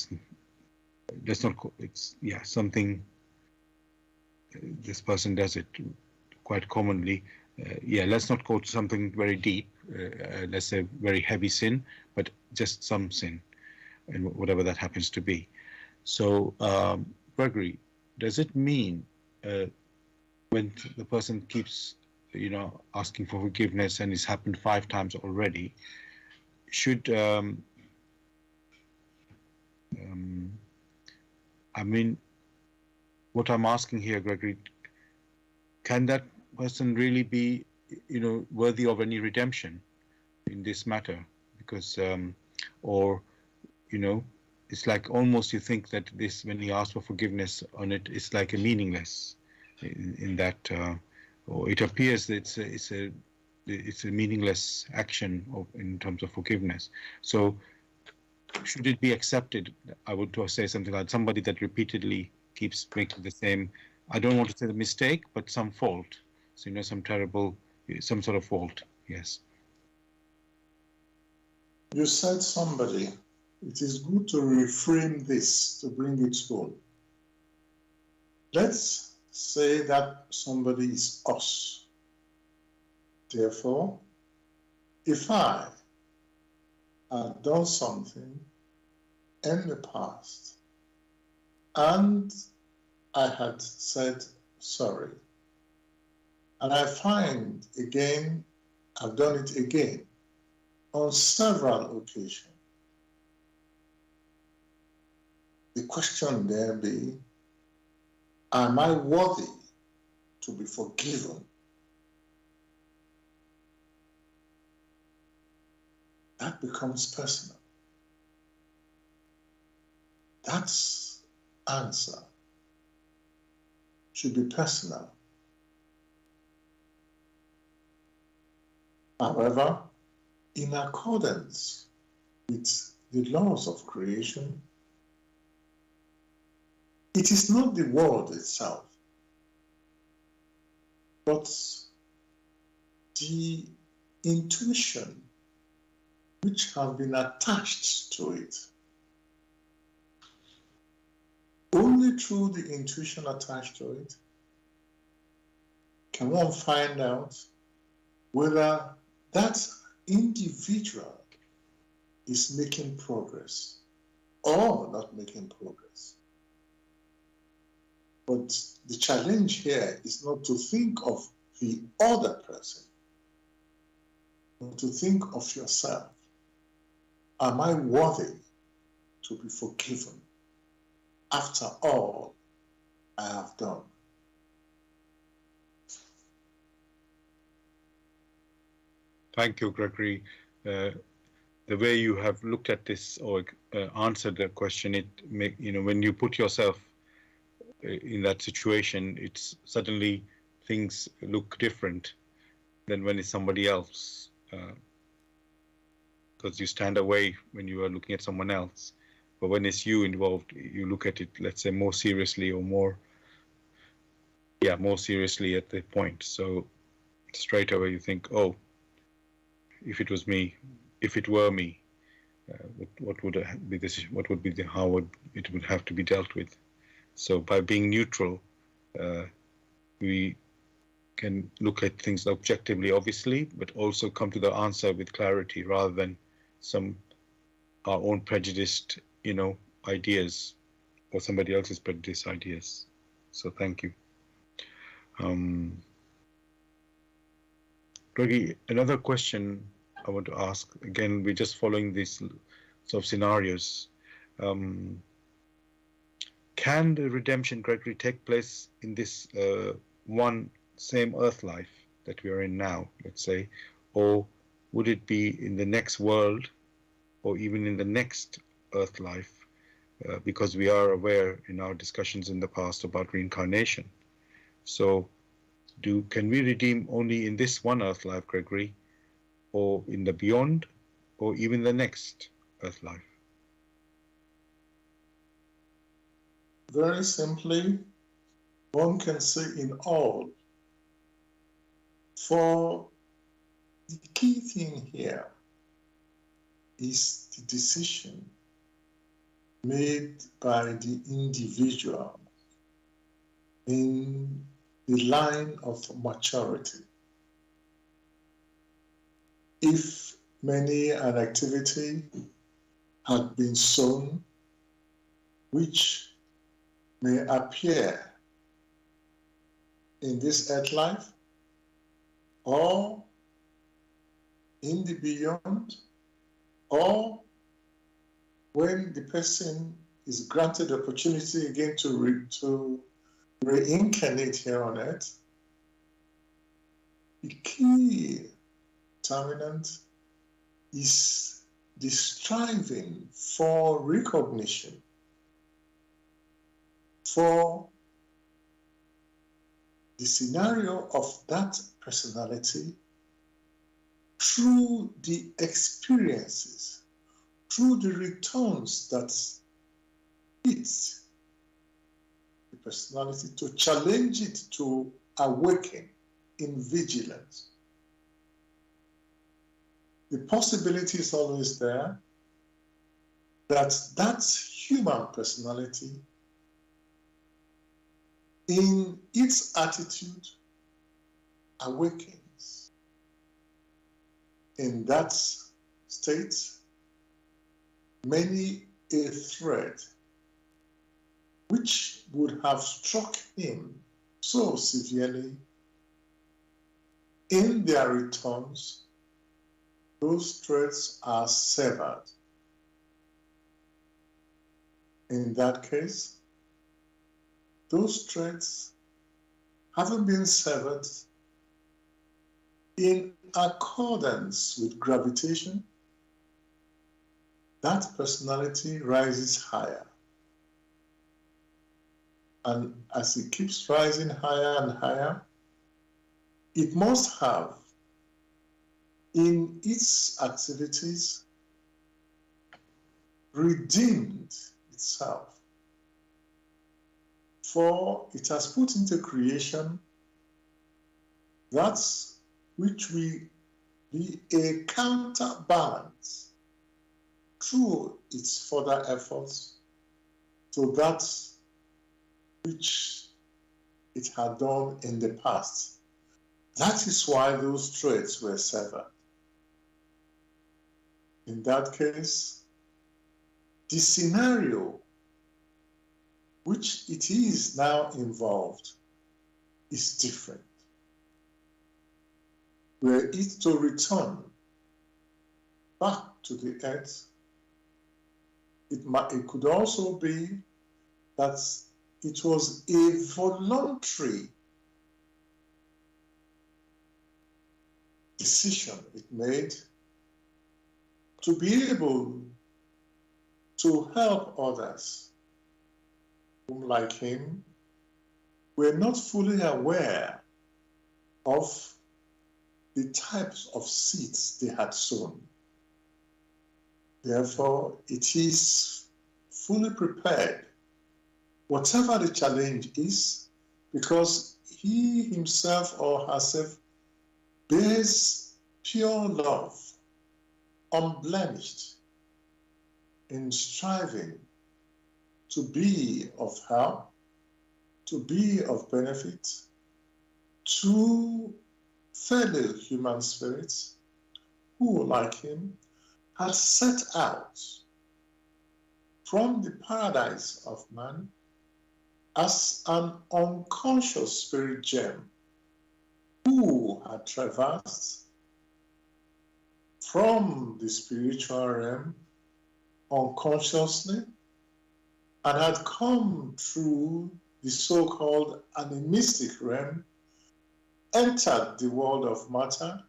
something, this person does it quite commonly. Let's not go to something very deep, let's say very heavy sin, but just some sin, and whatever that happens to be. So, Gregory, does it mean when the person keeps, asking for forgiveness and it's happened 5 times already, should, what I'm asking here, Gregory, can that person really be, worthy of any redemption? in this matter, because or it's like almost you think that this, when he asks for forgiveness on it, it's like a meaningless in that, or it appears that it's a meaningless action in terms of forgiveness. So should it be accepted? I would say something like somebody that repeatedly keeps making the same, I don't want to say the mistake, but some fault. So some sort of fault. Yes. You said somebody. It is good to reframe this to bring it home. Let's say that somebody is us. Therefore, if I had done something in the past and I had said sorry, and I find again I've done it again on several occasions, the question there be, am I worthy to be forgiven? That becomes personal. That answer should be personal. However, in accordance with the laws of creation, it is not the world itself, but the intuition which have been attached to it. Only through the intuition attached to it can one find out whether that individual is making progress or not making progress. But the challenge here is not to think of the other person, but to think of yourself. Am I worthy to be forgiven after all I have done? Thank you, Gregory. The way you have looked at this or answered the question, when you put yourself in that situation, it's suddenly things look different than when it's somebody else, because you stand away when you are looking at someone else. But when it's you involved, you look at it, let's say, more seriously or more seriously at the point. So straight away you think, oh, if it were me, what would be this? What would be how it would have to be dealt with? So by being neutral, we can look at things objectively, obviously, but also come to the answer with clarity rather than our own prejudiced, ideas or somebody else's prejudiced ideas. So thank you. Gregory, another question I want to ask. Again, we're just following these sort of scenarios. Can the redemption, Gregory, take place in this one same earth life that we are in now, let's say, or would it be in the next world or even in the next earth life? Because we are aware in our discussions in the past about reincarnation. So can we redeem only in this one earth life, Gregory, or in the beyond, or even the next earth life? Very simply, one can say in all. For the key thing here is the decision made by the individual in the line of maturity. If many an activity had been sown which may appear in this earth life or in the beyond, or when the person is granted the opportunity again to reincarnate here on earth, the key determinant is the striving for recognition, for the scenario of that personality through the experiences, through the returns that it, the personality, to challenge it to awaken in vigilance. The possibility is always there that that human personality, in its attitude, awakens. In that state, many a thread which would have struck him so severely, in their returns, those threads are severed. In that case, those threads, having been severed in accordance with gravitation, that personality rises higher. And as it keeps rising higher and higher, it must have in its activities redeemed itself. For it has put into creation that which will be a counterbalance through its further efforts to that which it had done in the past. That is why those threads were severed. In that case, the scenario which it is now involved is different. Were it to return back to the earth, it could also be that it was a voluntary decision it made to be able to help others whom, like him, were not fully aware of the types of seeds they had sown. Therefore, it is fully prepared, whatever the challenge is, because he himself or herself bears pure love, unblemished, in striving to be of help, to be of benefit to fellow human spirits who, like him, had set out from the paradise of man as an unconscious spirit gem who had traversed from the spiritual realm unconsciously and had come through the so-called animistic realm, entered the world of matter,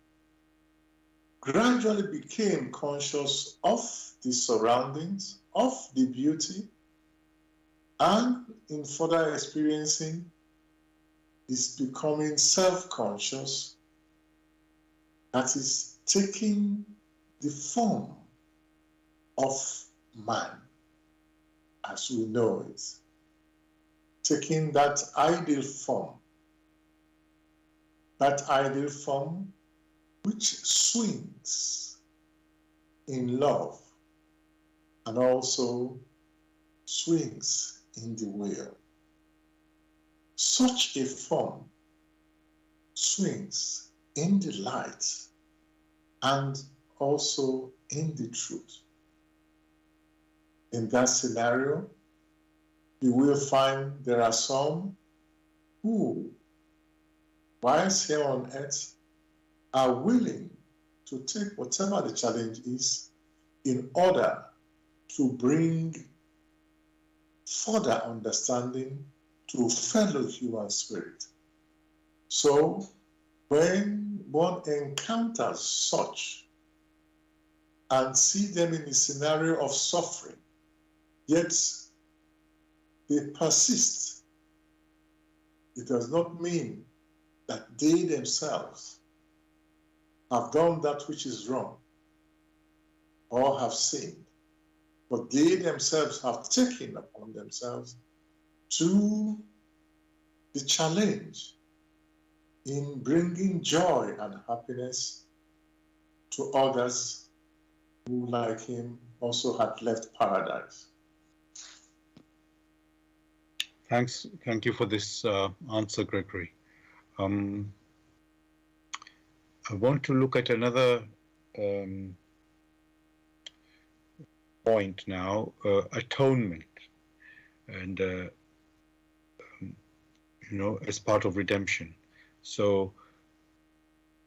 gradually became conscious of the surroundings, of the beauty, and in further experiencing is becoming self-conscious, that is taking the form of man as we know it, taking that ideal form which swings in love and also swings in the will. Such a form swings in the light and also in the truth. In that scenario, you will find there are some who, whilst here on earth, are willing to take whatever the challenge is in order to bring further understanding to fellow human spirit. So when one encounters such, and see them in a scenario of suffering, yet they persist, it does not mean that they themselves have done that which is wrong or have sinned, but they themselves have taken upon themselves to the challenge in bringing joy and happiness to others who, like him, also had left paradise. Thank you for this answer, Gregory. I want to look at another point now, atonement, and as part of redemption. So,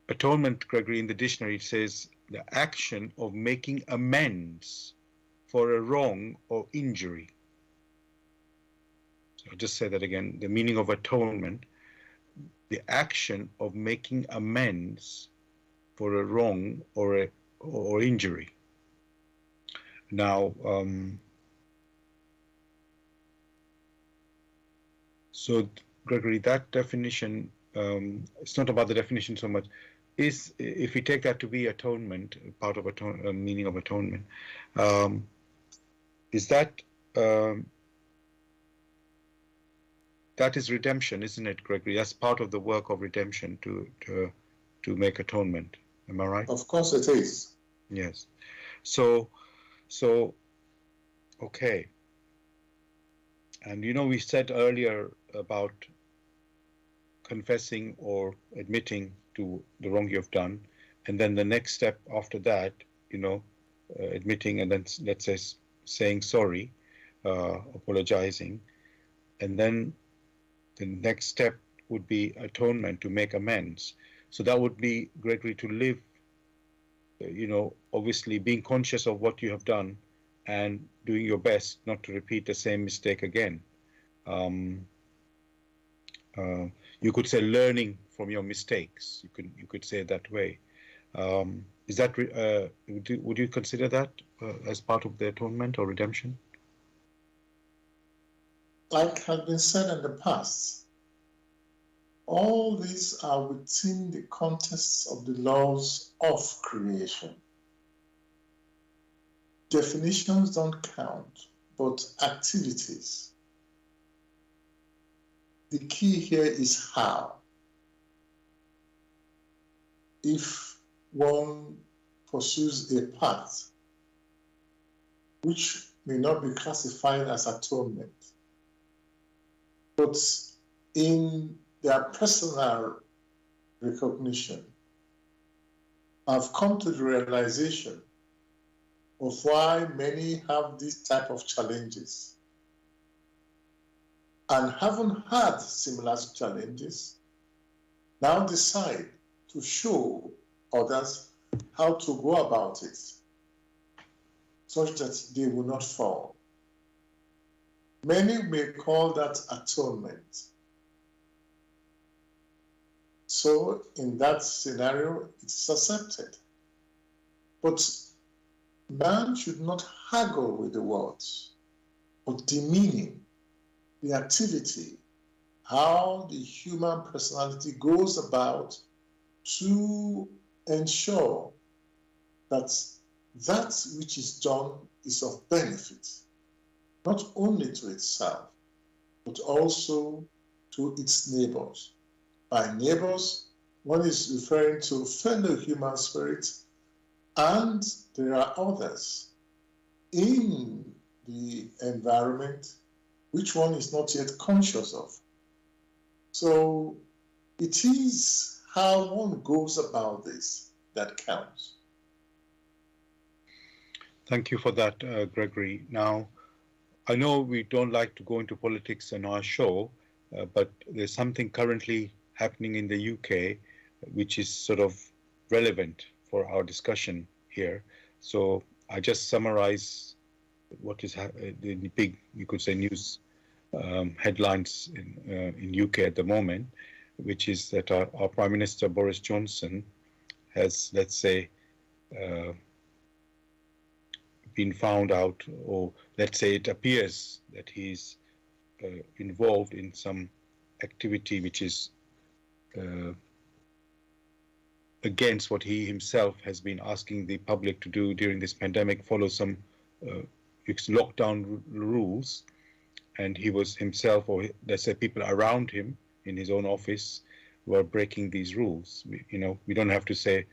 atonement, Gregory, in the dictionary, it says the action of making amends for a wrong or injury. So I'll just say that again. The meaning of atonement, the action of making amends for a wrong or injury. Now, so Gregory, that definition, it's not about the definition so much. If we take that to be atonement, part of meaning of atonement, is that that is redemption, isn't it, Gregory? That's part of the work of redemption to make atonement. Am I right? Of course it is. Yes. So okay. And we said earlier about confessing or admitting to the wrong you have done, and then the next step after that, admitting, and then let's say saying sorry, apologizing, and then the next step would be atonement, to make amends. So that would be, Gregory, to live, obviously being conscious of what you have done and doing your best not to repeat the same mistake again. You could say learning from your mistakes. You could say it that way. Is that would you consider that as part of the atonement or redemption? Like has been said in the past, all these are within the context of the laws of creation. Definitions don't count, but activities. The key here is how. If one pursues a path which may not be classified as atonement, but in their personal recognition, I've come to the realization of why many have these type of challenges and haven't had similar challenges, now decide to show others how to go about it such that they will not fall. Many may call that atonement. So in that scenario, it is accepted. But man should not haggle with the words, but the meaning, the activity, how the human personality goes about to ensure that that which is done is of benefit, not only to itself, but also to its neighbors. By neighbors, one is referring to fellow human spirits, and there are others in the environment which one is not yet conscious of. So it is how one goes about this that counts. Thank you for that, Gregory. Now, I know we don't like to go into politics on our show, but there's something currently happening in the UK which is sort of relevant for our discussion here. So I just summarize what is the big, you could say, news headlines in UK at the moment, which is that our Prime Minister Boris Johnson has, let's say, been found out, or let's say it appears that he's involved in some activity which is against what he himself has been asking the public to do during this pandemic, follow some lockdown rules, and he was himself, or let's say people around him in his own office, were breaking these rules. We don't have to say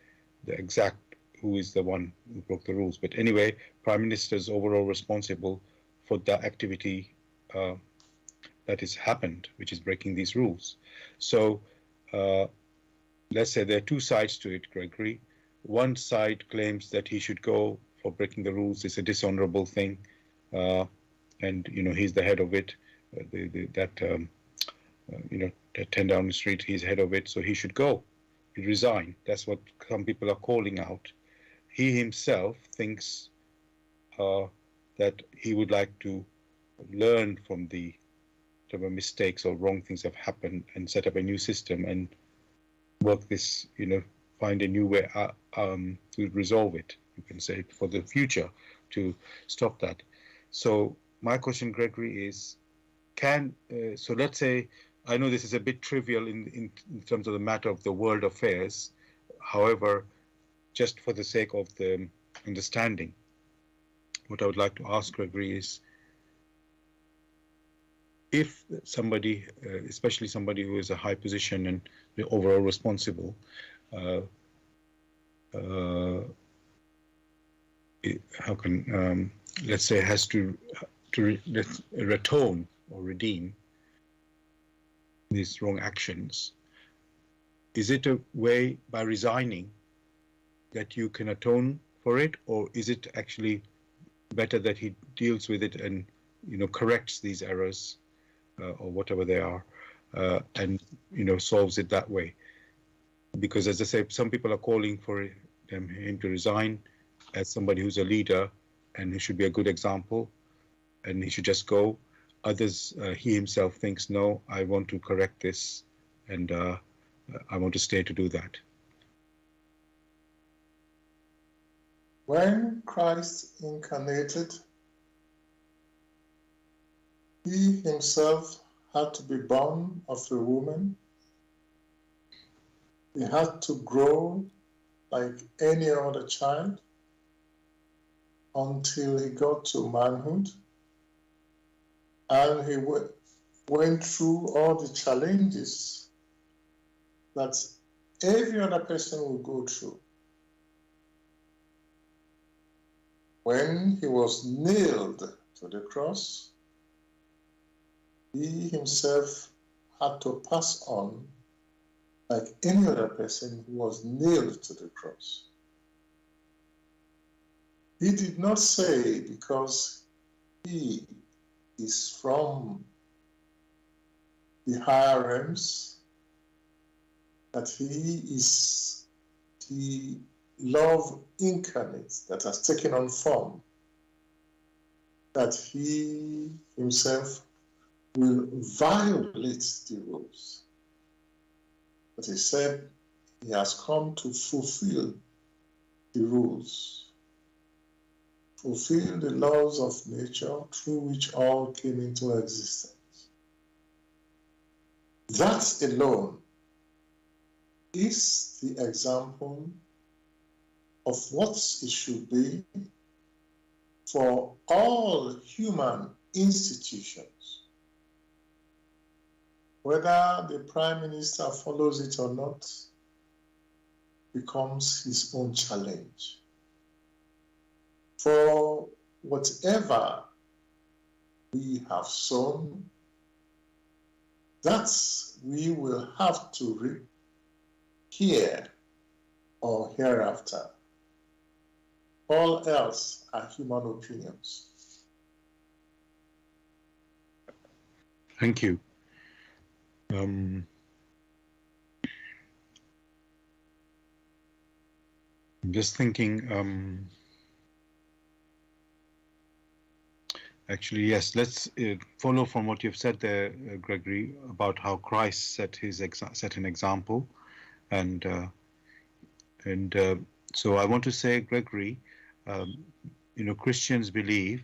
the exact who is the one who broke the rules, but anyway, Prime Minister is overall responsible for the activity that has happened, which is breaking these rules. So let's say there are two sides to it, Gregory. One side claims that he should go for breaking the rules. It's a dishonorable thing, and he's the head of it. That 10 Downing Street, he's head of it, so he should go. He resign. That's what some people are calling out. He himself thinks that he would like to learn from the mistakes or wrong things that have happened and set up a new system and work this, find a new way to resolve it, you can say, for the future, to stop that. So my question, Gregory, is so let's say, I know this is a bit trivial in terms of the matter of the world affairs. However, just for the sake of the understanding, what I would like to ask Gregory is, if somebody, especially somebody who is a high position and the overall responsible, how can, let's say, has to atone or redeem these wrong actions, is it a way by resigning that you can atone for it, or is it actually better that he deals with it and corrects these errors or whatever they are, and solves it that way? Because as I say, some people are calling for him to resign as somebody who's a leader and he should be a good example and he should just go. Others, he himself thinks, no, I want to correct this and I want to stay to do that. When Christ incarnated, he himself had to be born of a woman. He had to grow like any other child until he got to manhood. And he went through all the challenges that every other person will go through. When he was nailed to the cross, he himself had to pass on like any other person who was nailed to the cross. He did not say because he is from the higher realms that he is the love incarnate that has taken on form, that he himself will violate the rules. But he said he has come to fulfill the rules, fulfill the laws of nature through which all came into existence. That alone is the example of what it should be for all human institutions. Whether the Prime Minister follows it or not becomes his own challenge. For whatever we have sown, that we will have to reap here or hereafter. All else are human opinions. Thank you. I'm just thinking, actually, yes, let's follow from what you've said there, Gregory, about how Christ set an example. And so I want to say, Gregory, Christians believe,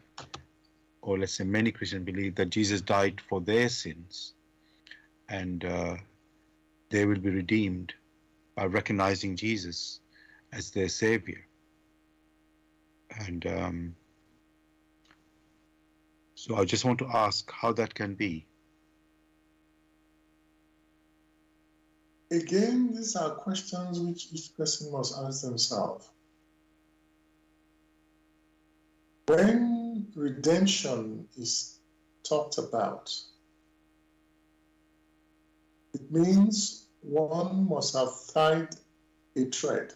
or let's say many Christians believe, that Jesus died for their sins, and they will be redeemed by recognizing Jesus as their Savior. And so I just want to ask how that can be. Again, these are questions which each person must ask themselves. When redemption is talked about, it means one must have tied a thread.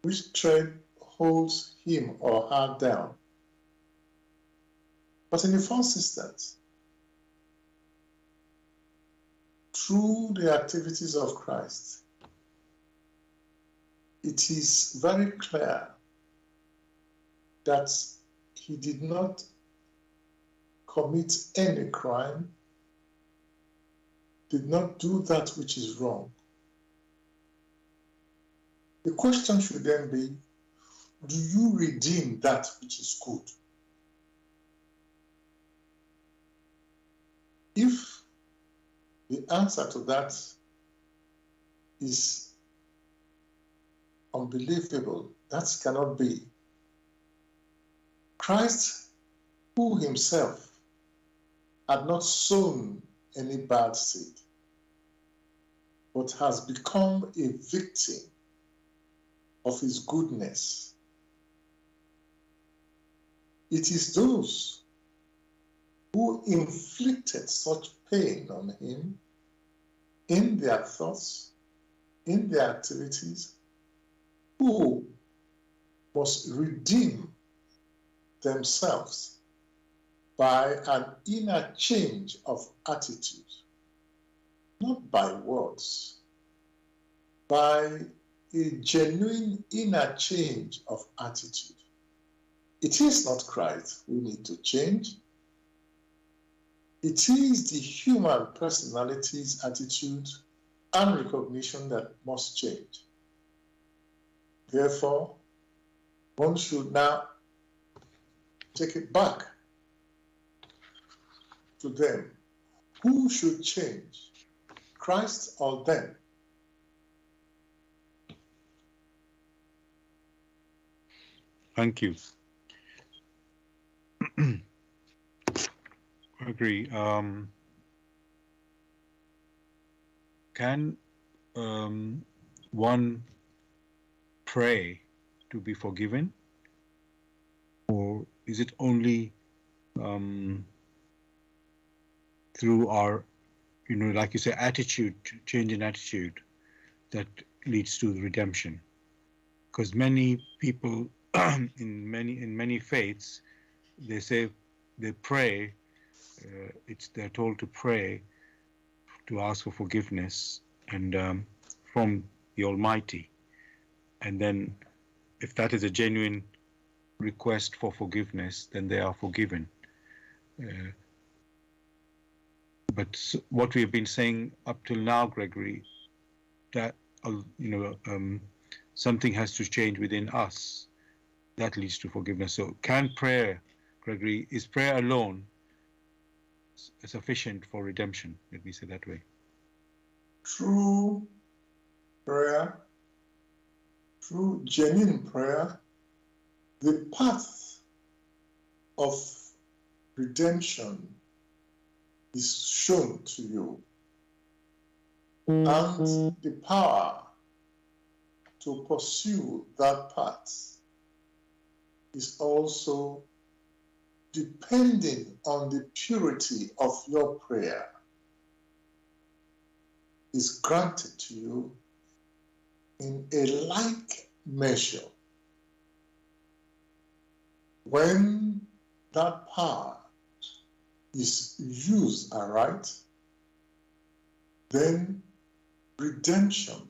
Which thread holds him or her down? But in the first instance, through the activities of Christ, it is very clear that he did not commit any crime, did not do that which is wrong. The question should then be, do you redeem that which is good? If the answer to that is unbelievable, that cannot be. Christ, who himself had not sown any bad seed, but has become a victim of his goodness. It is those who inflicted such pain on him in their thoughts, in their activities, who must redeem themselves by an inner change of attitude, not by words, by a genuine inner change of attitude. It is not Christ who needs to change. It is the human personality's attitude and recognition that must change. Therefore, one should now take it back to them. Who should change, Christ or them? Thank you. Gregory, can one pray to be forgiven, or is it only through our, like you say, attitude, change in attitude, that leads to the redemption? Because many people in many faiths, they say they pray. They're told to pray to ask for forgiveness and from the Almighty, and then if that is a genuine request for forgiveness, then they are forgiven. But what we have been saying up till now, Gregory, that something has to change within us that leads to forgiveness. So can prayer, Gregory, is prayer alone sufficient for redemption? Let me say that way. True prayer, through genuine prayer, the path of redemption is shown to you, and the power to pursue that path is also depending on the purity of your prayer, is granted to you in a like measure. When that power is used aright, then redemption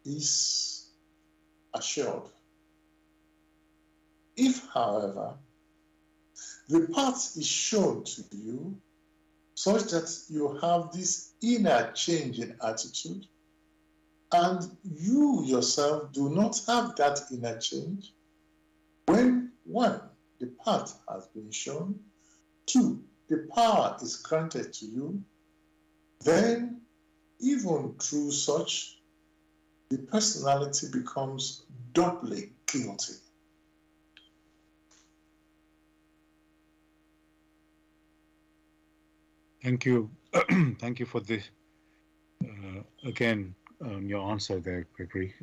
is assured. If, however, the path is shown to you such that you have this inner change in attitude and you yourself do not have that inner change, when one, the path has been shown, two, the power is granted to you, then even through such, the personality becomes doubly guilty. Thank you. Thank you for this. Again, your answer there, Gregory.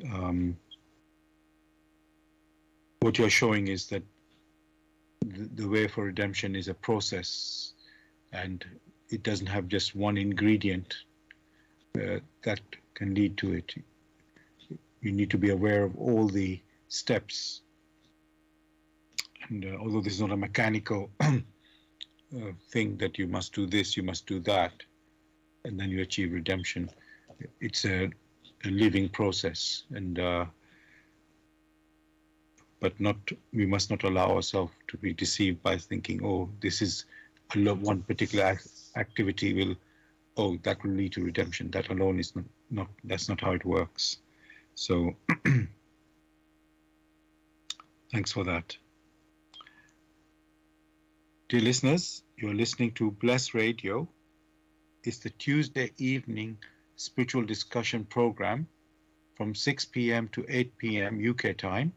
What you're showing is that the way for redemption is a process, and it doesn't have just one ingredient that can lead to it. You need to be aware of all the steps. And although this is not a mechanical thing that you must do this, you must do that, and then you achieve redemption, it's a living process, and but we must not allow ourselves to be deceived by thinking, oh, this is one particular activity that will lead to redemption. That alone is not that's not how it works. So thanks for that. Dear listeners, you're listening to Bless Radio. It's the Tuesday evening spiritual discussion program from 6 p.m. to 8 p.m. UK time.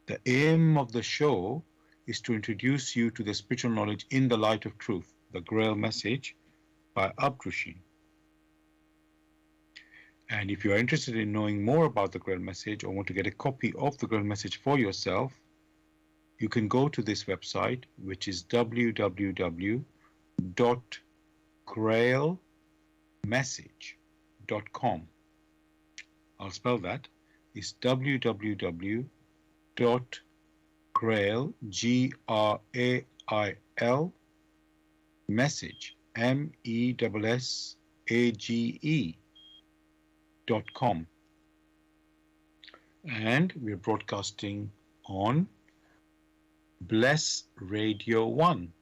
The aim of the show is to introduce you to the spiritual knowledge in the light of truth, the Grail message by Abdrusheen. And if you are interested in knowing more about the Grail message or want to get a copy of the Grail message for yourself, you can go to this website, which is www.grailmessage.com. I'll spell that. It's www.grail, Grail, message, MESSAGE.com. And we're broadcasting on Bless Radio 1.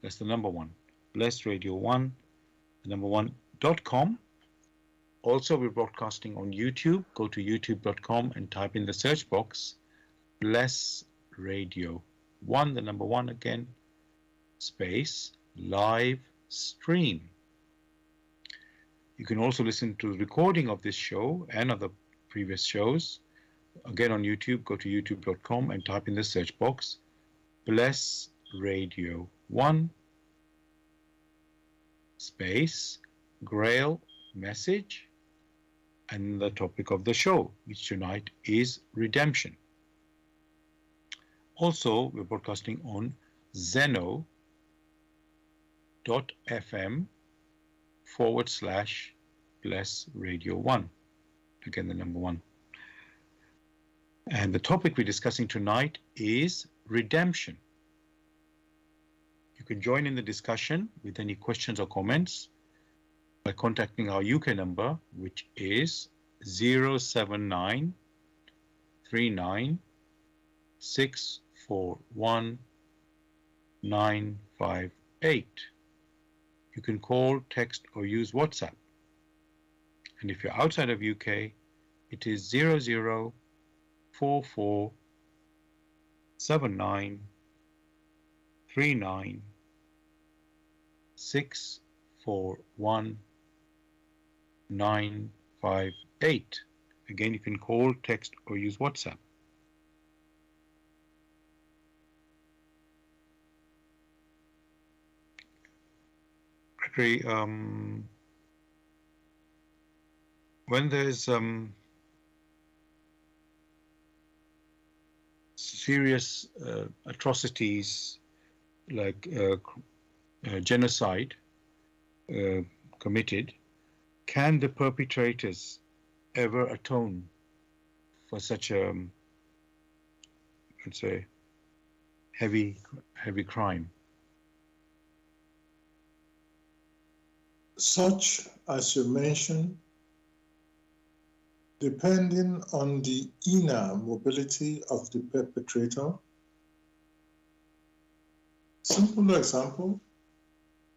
That's the number 1. Bless Radio 1, the number 1.com. Also, we're broadcasting on YouTube. Go to youtube.com and type in the search box Bless Radio 1, the number 1 again, space, live stream. You can also listen to the recording of this show and other previous shows. Again, on YouTube, go to youtube.com and type in the search box Bless Radio 1, space, Grail message, and the topic of the show, which tonight is redemption. Also, we're broadcasting on zeno.fm/Bless Radio 1. Again, the number 1. And the topic we're discussing tonight is redemption. You can join in the discussion with any questions or comments by contacting our UK number, which is 079 39 641 958. You can call, text, or use WhatsApp. And if you're outside of UK, it is 0044 79 39 641 958. Again, you can call, text, or use WhatsApp. Gregory, when there's serious atrocities like genocide committed, can the perpetrators ever atone for such a, let's say, heavy crime? Such, as you mentioned, depending on the inner mobility of the perpetrator. Simple example,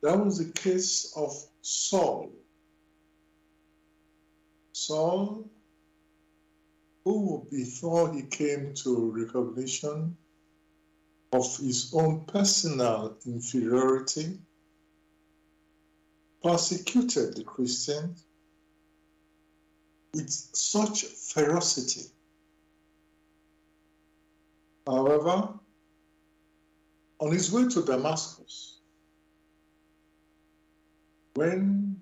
that was the case of Saul. Saul, who before he came to recognition of his own personal inferiority, persecuted the Christians with such ferocity. However, on his way to Damascus, when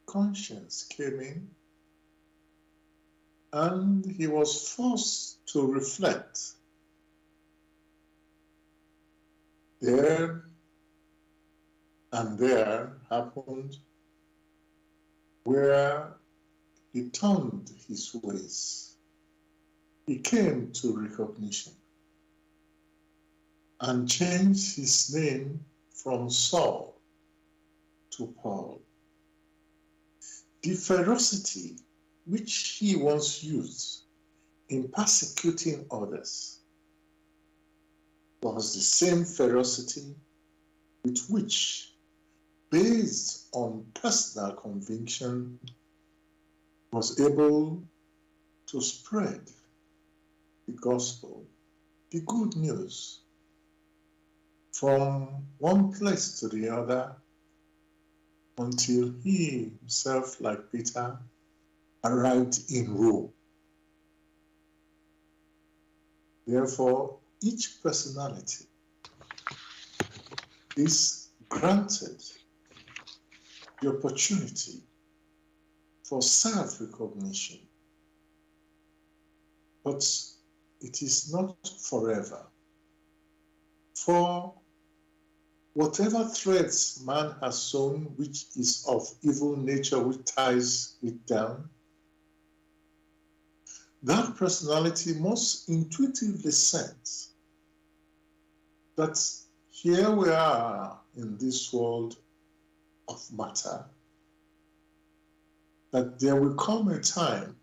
conscience came in and he was forced to reflect, there happened where he turned his ways. He came to recognition and changed his name from Saul to Paul. The ferocity which he once used in persecuting others was the same ferocity with which, based on personal conviction, was able to spread the gospel, the good news, from one place to the other until he himself, like Peter, arrived in Rome. Therefore, each personality is granted the opportunity for self-recognition, but it is not forever. For whatever threads man has sown, which is of evil nature, which ties it down, that personality must intuitively sense that here we are in this world of matter, that there will come a time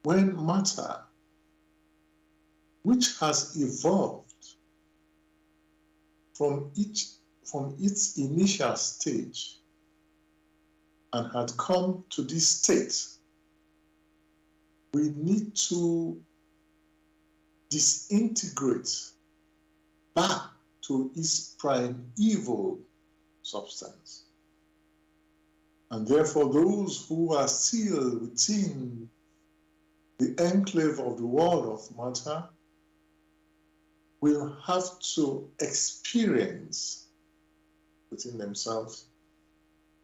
when matter, which has evolved from its initial stage and had come to this state, we need to disintegrate back to its primeval substance. And therefore, those who are still within the enclave of the world of matter will have to experience within themselves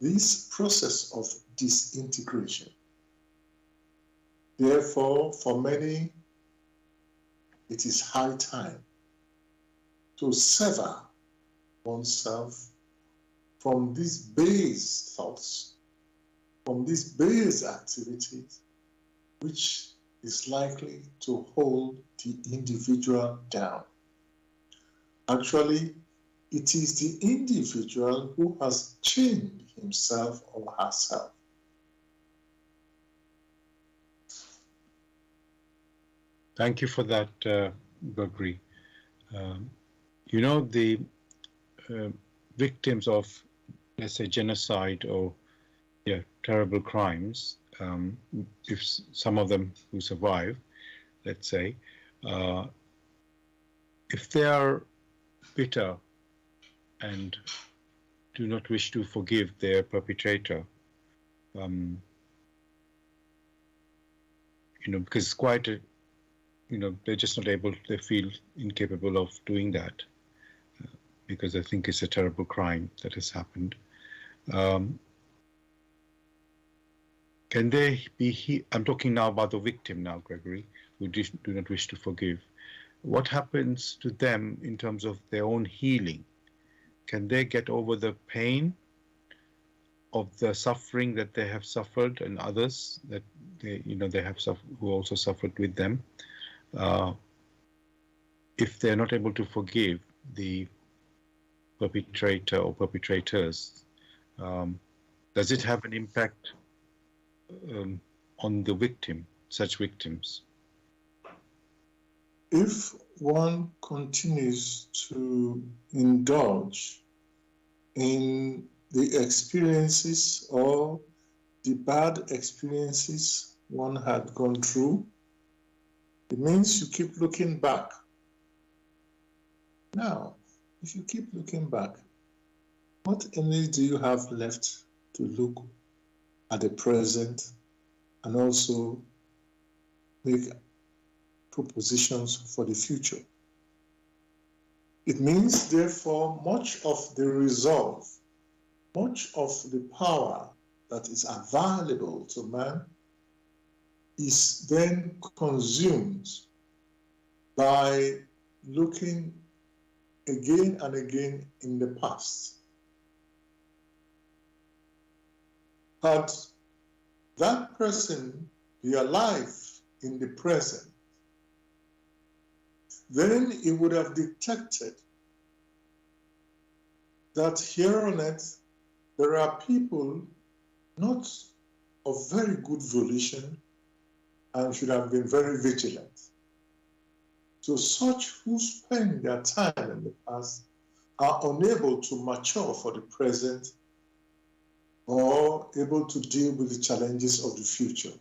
this process of disintegration. Therefore, for many, it is high time to sever oneself from these base thoughts, from these base activities, which is likely to hold the individual down. Actually, it is the individual who has changed himself or herself. Thank you for that, Gregory. You know, the victims of, let's say, genocide or terrible crimes, if some of them who survive, let's say, if they are bitter and do not wish to forgive their perpetrator, because it's quite a, they're just not able, they feel incapable of doing that because I think it's a terrible crime that has happened. Can they be, I'm talking now about the victim now, Gregory, who do not wish to forgive. What happens to them in terms of their own healing? Can they get over the pain of the suffering that they have suffered and others that they have who also suffered with them? If they're not able to forgive the perpetrator or perpetrators, does it have an impact on the victim, such victims? If one continues to indulge in the experiences or the bad experiences one had gone through. It means you keep looking back. Now, if you keep looking back, what energy do you have left to look at the present and also make propositions for the future? It means, therefore, much of the resolve, much of the power that is available to man is then consumed by looking again and again in the past. Had that person be alive in the present, then he would have detected that here on earth there are people not of very good volition and should have been very vigilant. So such who spend their time in the past are unable to mature for the present or able to deal with the challenges of the future.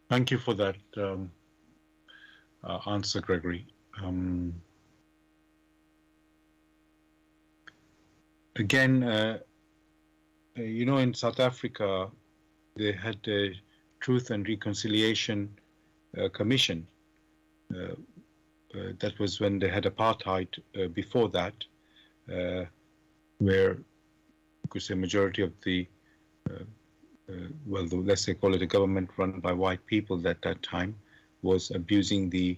Thank you for that answer, Gregory. Again, you know, in South Africa, they had a Truth and Reconciliation Commission. That was when they had apartheid. Before that, where you could say majority of the well, let's say call it a government run by white people at that time, was abusing the,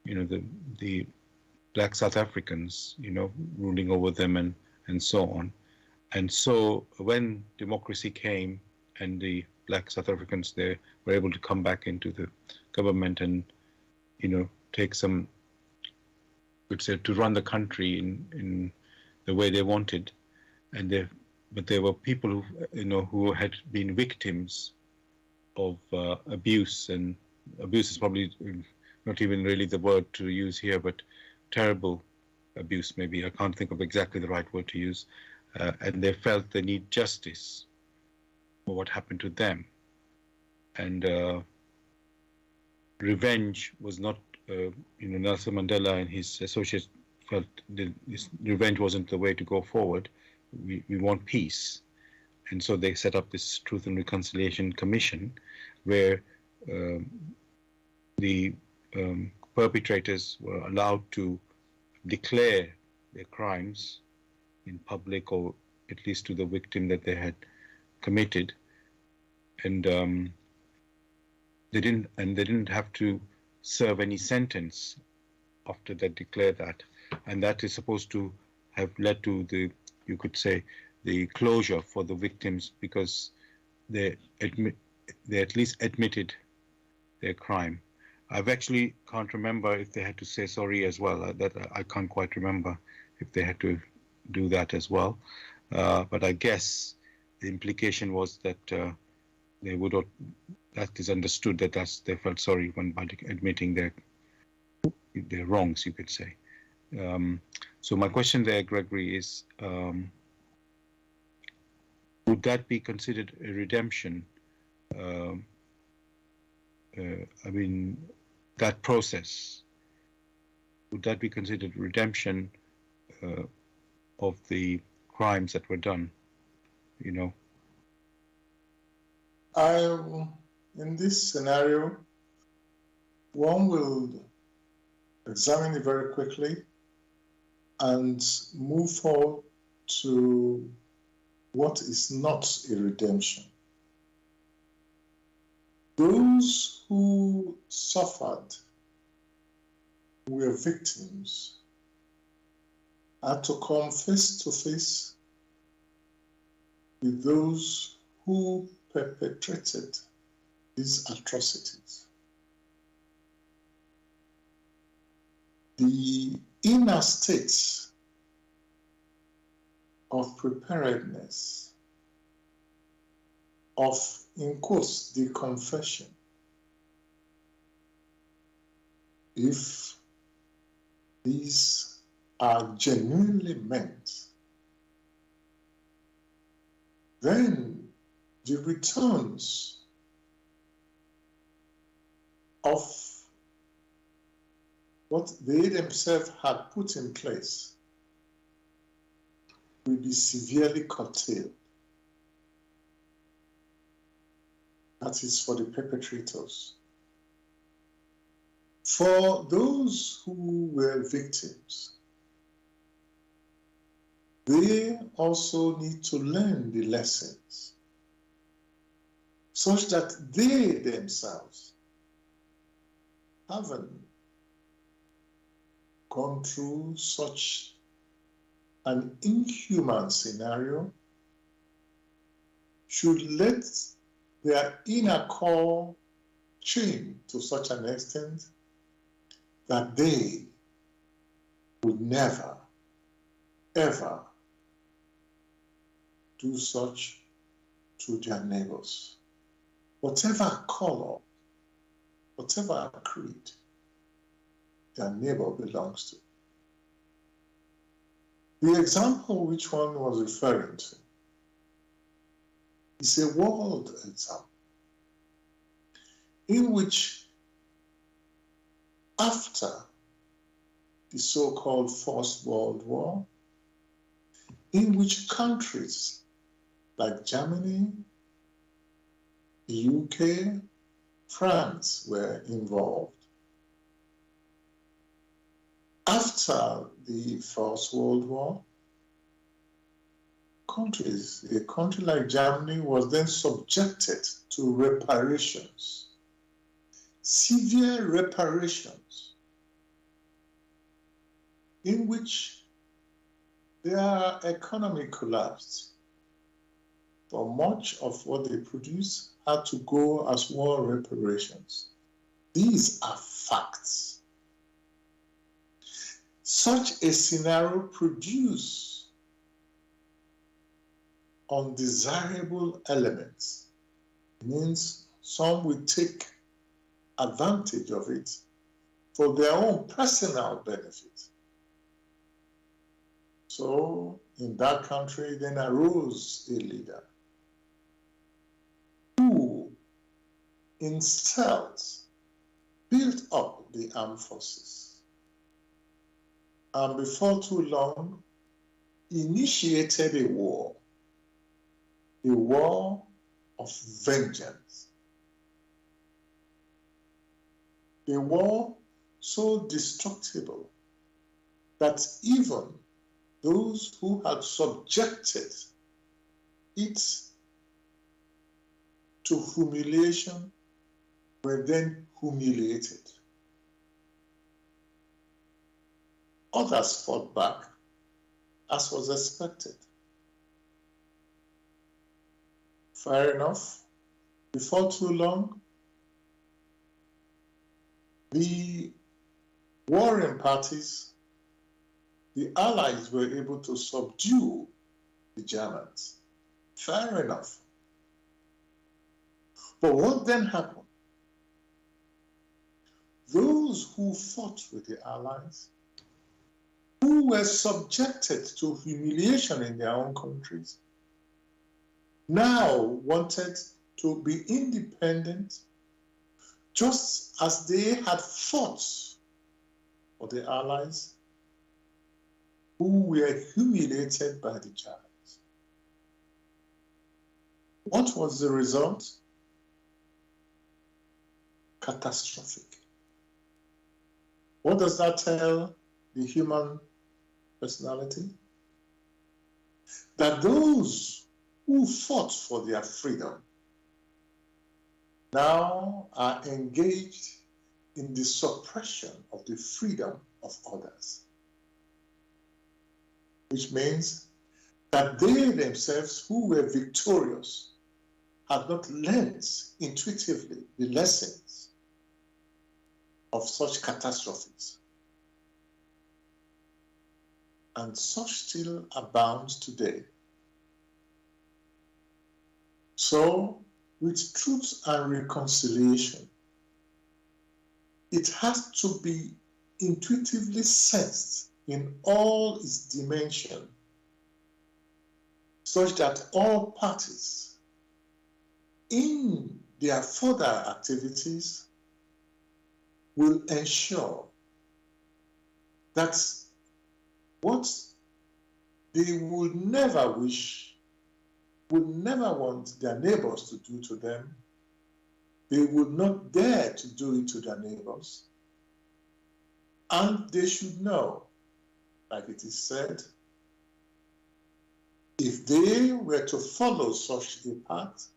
you know, the black South Africans, you know, ruling over them and so on. And so when democracy came and the black South Africans, they were able to come back into the government and, you know, take some, would say, to run the country in the way they wanted. And but there were people who, you know, who had been victims of abuse, and abuse is probably not even really the word to use here, but terrible abuse maybe. I can't think of exactly the right word to use. And they felt they need justice for what happened to them. And revenge was not, you know, Nelson Mandela and his associates felt this revenge wasn't the way to go forward. We want peace. And so they set up this Truth and Reconciliation Commission where the perpetrators were allowed to declare their crimes in public, or at least to the victim that they had committed. And they didn't have to serve any sentence after they declared that. And that is supposed to have led to the, you could say, the closure for the victims, because they at least admitted their crime. I've actually can't remember if they had to say sorry as well. That I can't quite remember if they had to do that as well. But I guess the implication was that they would, that is understood, that they felt sorry when by admitting their wrongs, you could say. So my question there, Gregory, is would that be considered a redemption? I mean, that process, would that be considered redemption of the crimes that were done, you know? In this scenario, one will examine it very quickly and move forward to what is not a redemption. Those who suffered, who were victims, had to come face to face with those who perpetrated these atrocities. The inner states of preparedness, of, in quotes, the confession, if these are genuinely meant then the returns of what they themselves had put in place will be severely curtailed. That is for the perpetrators. For those who were victims, they also need to learn the lessons such that they themselves haven't gone through such an inhuman scenario, should let their inner core change to such an extent that they would never, ever do such to their neighbors. Whatever color, whatever creed their neighbor belongs to. The example which one was referring to is a world example in which after the so-called First World War, in which countries like Germany, the UK, France were involved. After the First World War, a country like Germany was then subjected to reparations, severe reparations, in which their economy collapsed. For much of what they produced had to go as war reparations. These are facts. Such a scenario produces undesirable elements. It means some will take advantage of it for their own personal benefit. So in that country then arose a leader who in stealth built up the armed forces, and before too long initiated a war of vengeance, a war so destructible that even those who had subjected it to humiliation were then humiliated. Others fought back, as was expected. Fair enough. Before too long, the warring parties, the Allies, were able to subdue the Germans. Fair enough. But what then happened? Those who fought with the Allies, who were subjected to humiliation in their own countries, now wanted to be independent, just as they had fought for the Allies, who were humiliated by the Germans. What was the result? Catastrophic. What does that tell the human personality? That those who fought for their freedom now are engaged in the suppression of the freedom of others. Which means that they themselves who were victorious had not learned intuitively the lessons of such catastrophes. And such still abounds today. So, with truth and reconciliation, it has to be intuitively sensed in all its dimension such that all parties in their further activities will ensure that what they would never wish, would never want their neighbors to do to them, they would not dare to do it to their neighbors. And they should know, like it is said, if they were to follow such a path,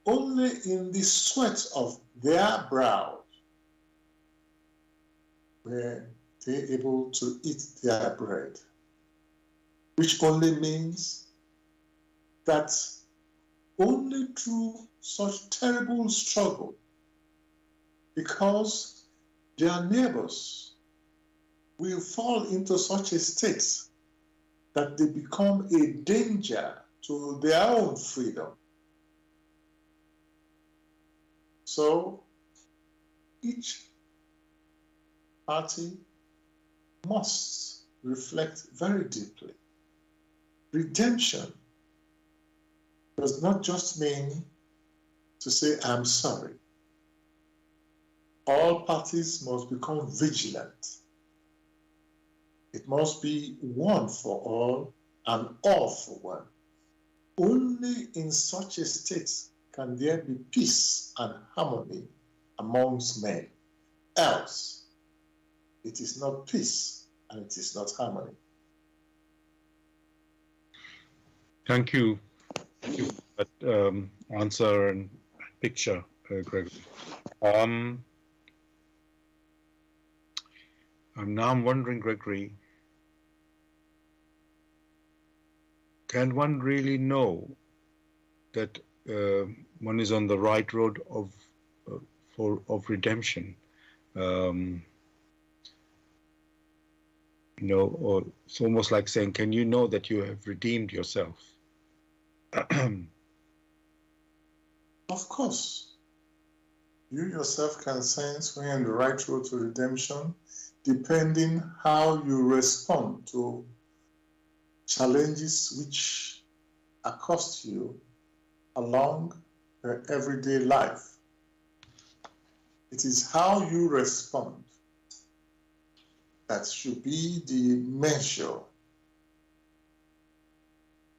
only in the sweat of their brows were they able to eat their bread, which only means that only through such terrible struggle, because their neighbors will fall into such a state that they become a danger to their own freedom. So each party must reflect very deeply. Redemption does not just mean to say, I'm sorry. All parties must become vigilant. It must be one for all and all for one. Only in such a state can there be peace and harmony amongst men. Else, it is not peace and it is not harmony. Thank you. Thank you for that answer and picture, Gregory. I'm wondering, Gregory, can one really know that one is on the right road of redemption? Or it's almost like saying, can you know that you have redeemed yourself? Of course. You yourself can sense when you're on the right road to redemption, depending how you respond to challenges which accost you along your everyday life. It is how you respond that should be the measure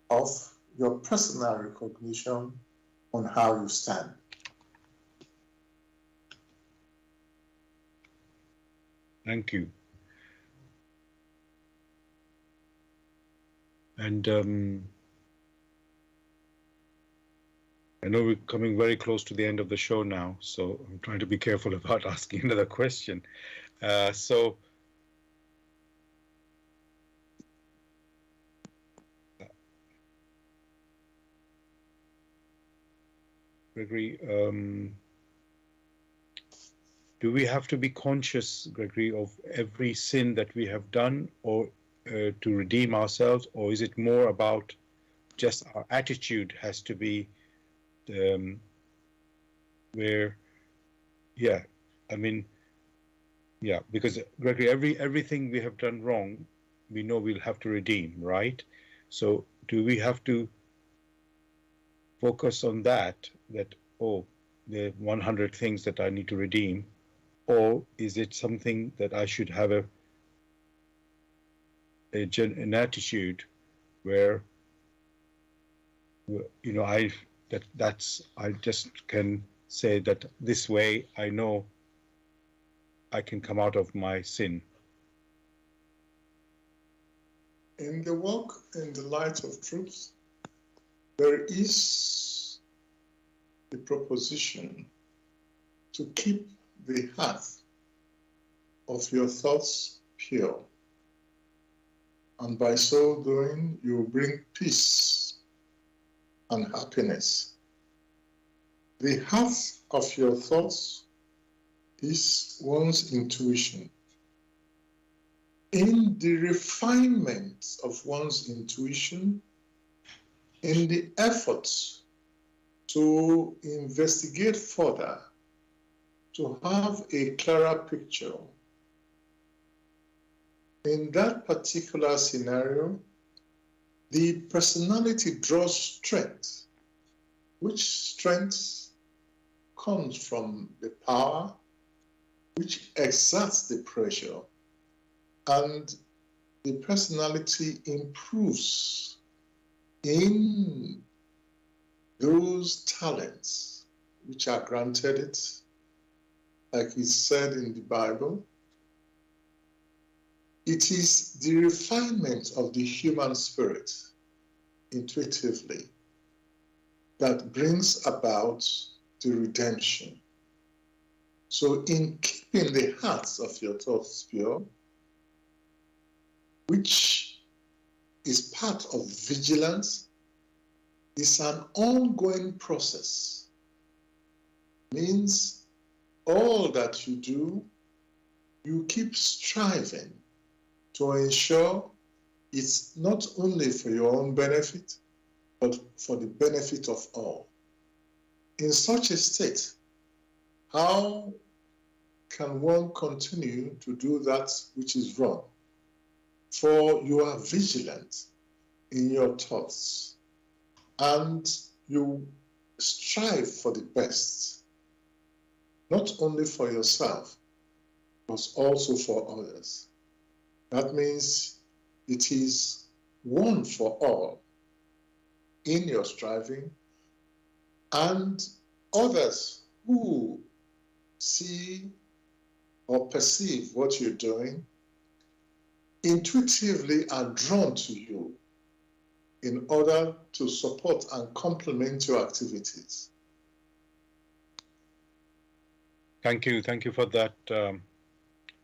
of your personal recognition on how you stand. Thank you. And I know we're coming very close to the end of the show now, so I'm trying to be careful about asking another question. Gregory, do we have to be conscious, Gregory, of every sin that we have done, or to redeem ourselves, or is it more about just our attitude has to be because Gregory, everything we have done wrong, we know we'll have to redeem, right? So do we have to focus on that, the 100 things that I need to redeem, or is it something that I should have an attitude where, I just can say that this way I know I can come out of my sin? In the walk in the light of truth, there is the proposition to keep the heart of your thoughts pure. And by so doing, you bring peace and happiness. The heart of your thoughts is one's intuition. In the refinement of one's intuition, in the efforts to investigate further, to have a clearer picture, in that particular scenario, The personality draws strength, which strength comes from the power which exerts the pressure, and the personality improves in those talents which are granted it, like it said in the Bible. It is the refinement of the human spirit intuitively that brings about the redemption. So in keeping the hearts of your thoughts pure, which is part of vigilance, is an ongoing process. Means all that you do, you keep striving to ensure it's not only for your own benefit, but for the benefit of all. In such a state, how can one continue to do that which is wrong? For you are vigilant in your thoughts, and you strive for the best, not only for yourself, but also for others. That means it is one for all in your striving, and others who see or perceive what you're doing intuitively are drawn to you in order to support and complement your activities. Thank you for that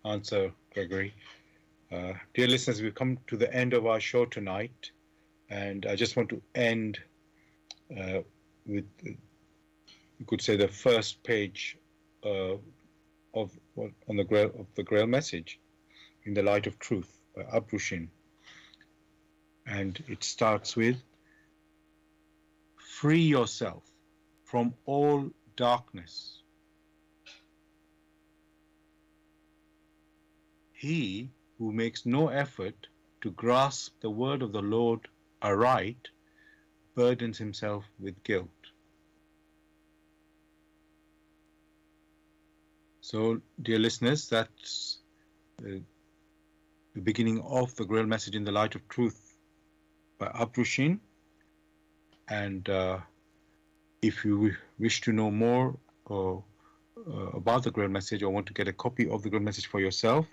answer, Gregory. Dear listeners, we've come to the end of our show tonight, and I just want to end with, you could say, the first page of the Grail message, In the Light of Truth, by Abrushin. And it starts with, free yourself from all darkness. He who makes no effort to grasp the word of the Lord aright burdens himself with guilt. So, dear listeners, that's the beginning of the Grail message, In the Light of Truth, by Abrushin. And if you wish to know more about the Grail message, or want to get a copy of the Grail message for yourself,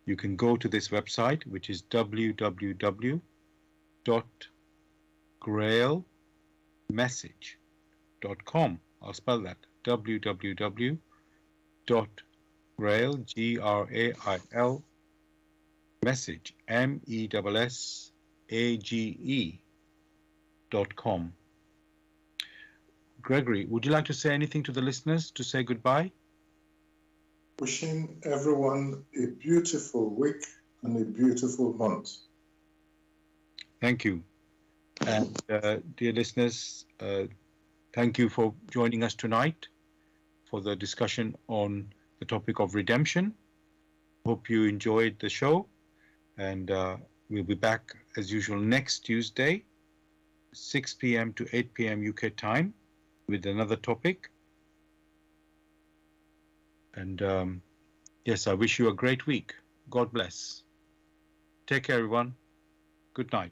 you can go to this website, which is www.grailmessage.com. I'll spell that, www.grail, Grail, message, MESSAGE.com. Gregory, would you like to say anything to the listeners to say goodbye? Wishing everyone a beautiful week and a beautiful month. Thank you. And dear listeners, thank you for joining us tonight for the discussion on the topic of redemption. Hope you enjoyed the show, and we'll be back as usual next Tuesday, 6 p.m. to 8 p.m. UK time, with another topic. And yes, I wish you a great week. God bless. Take care, everyone. Good night.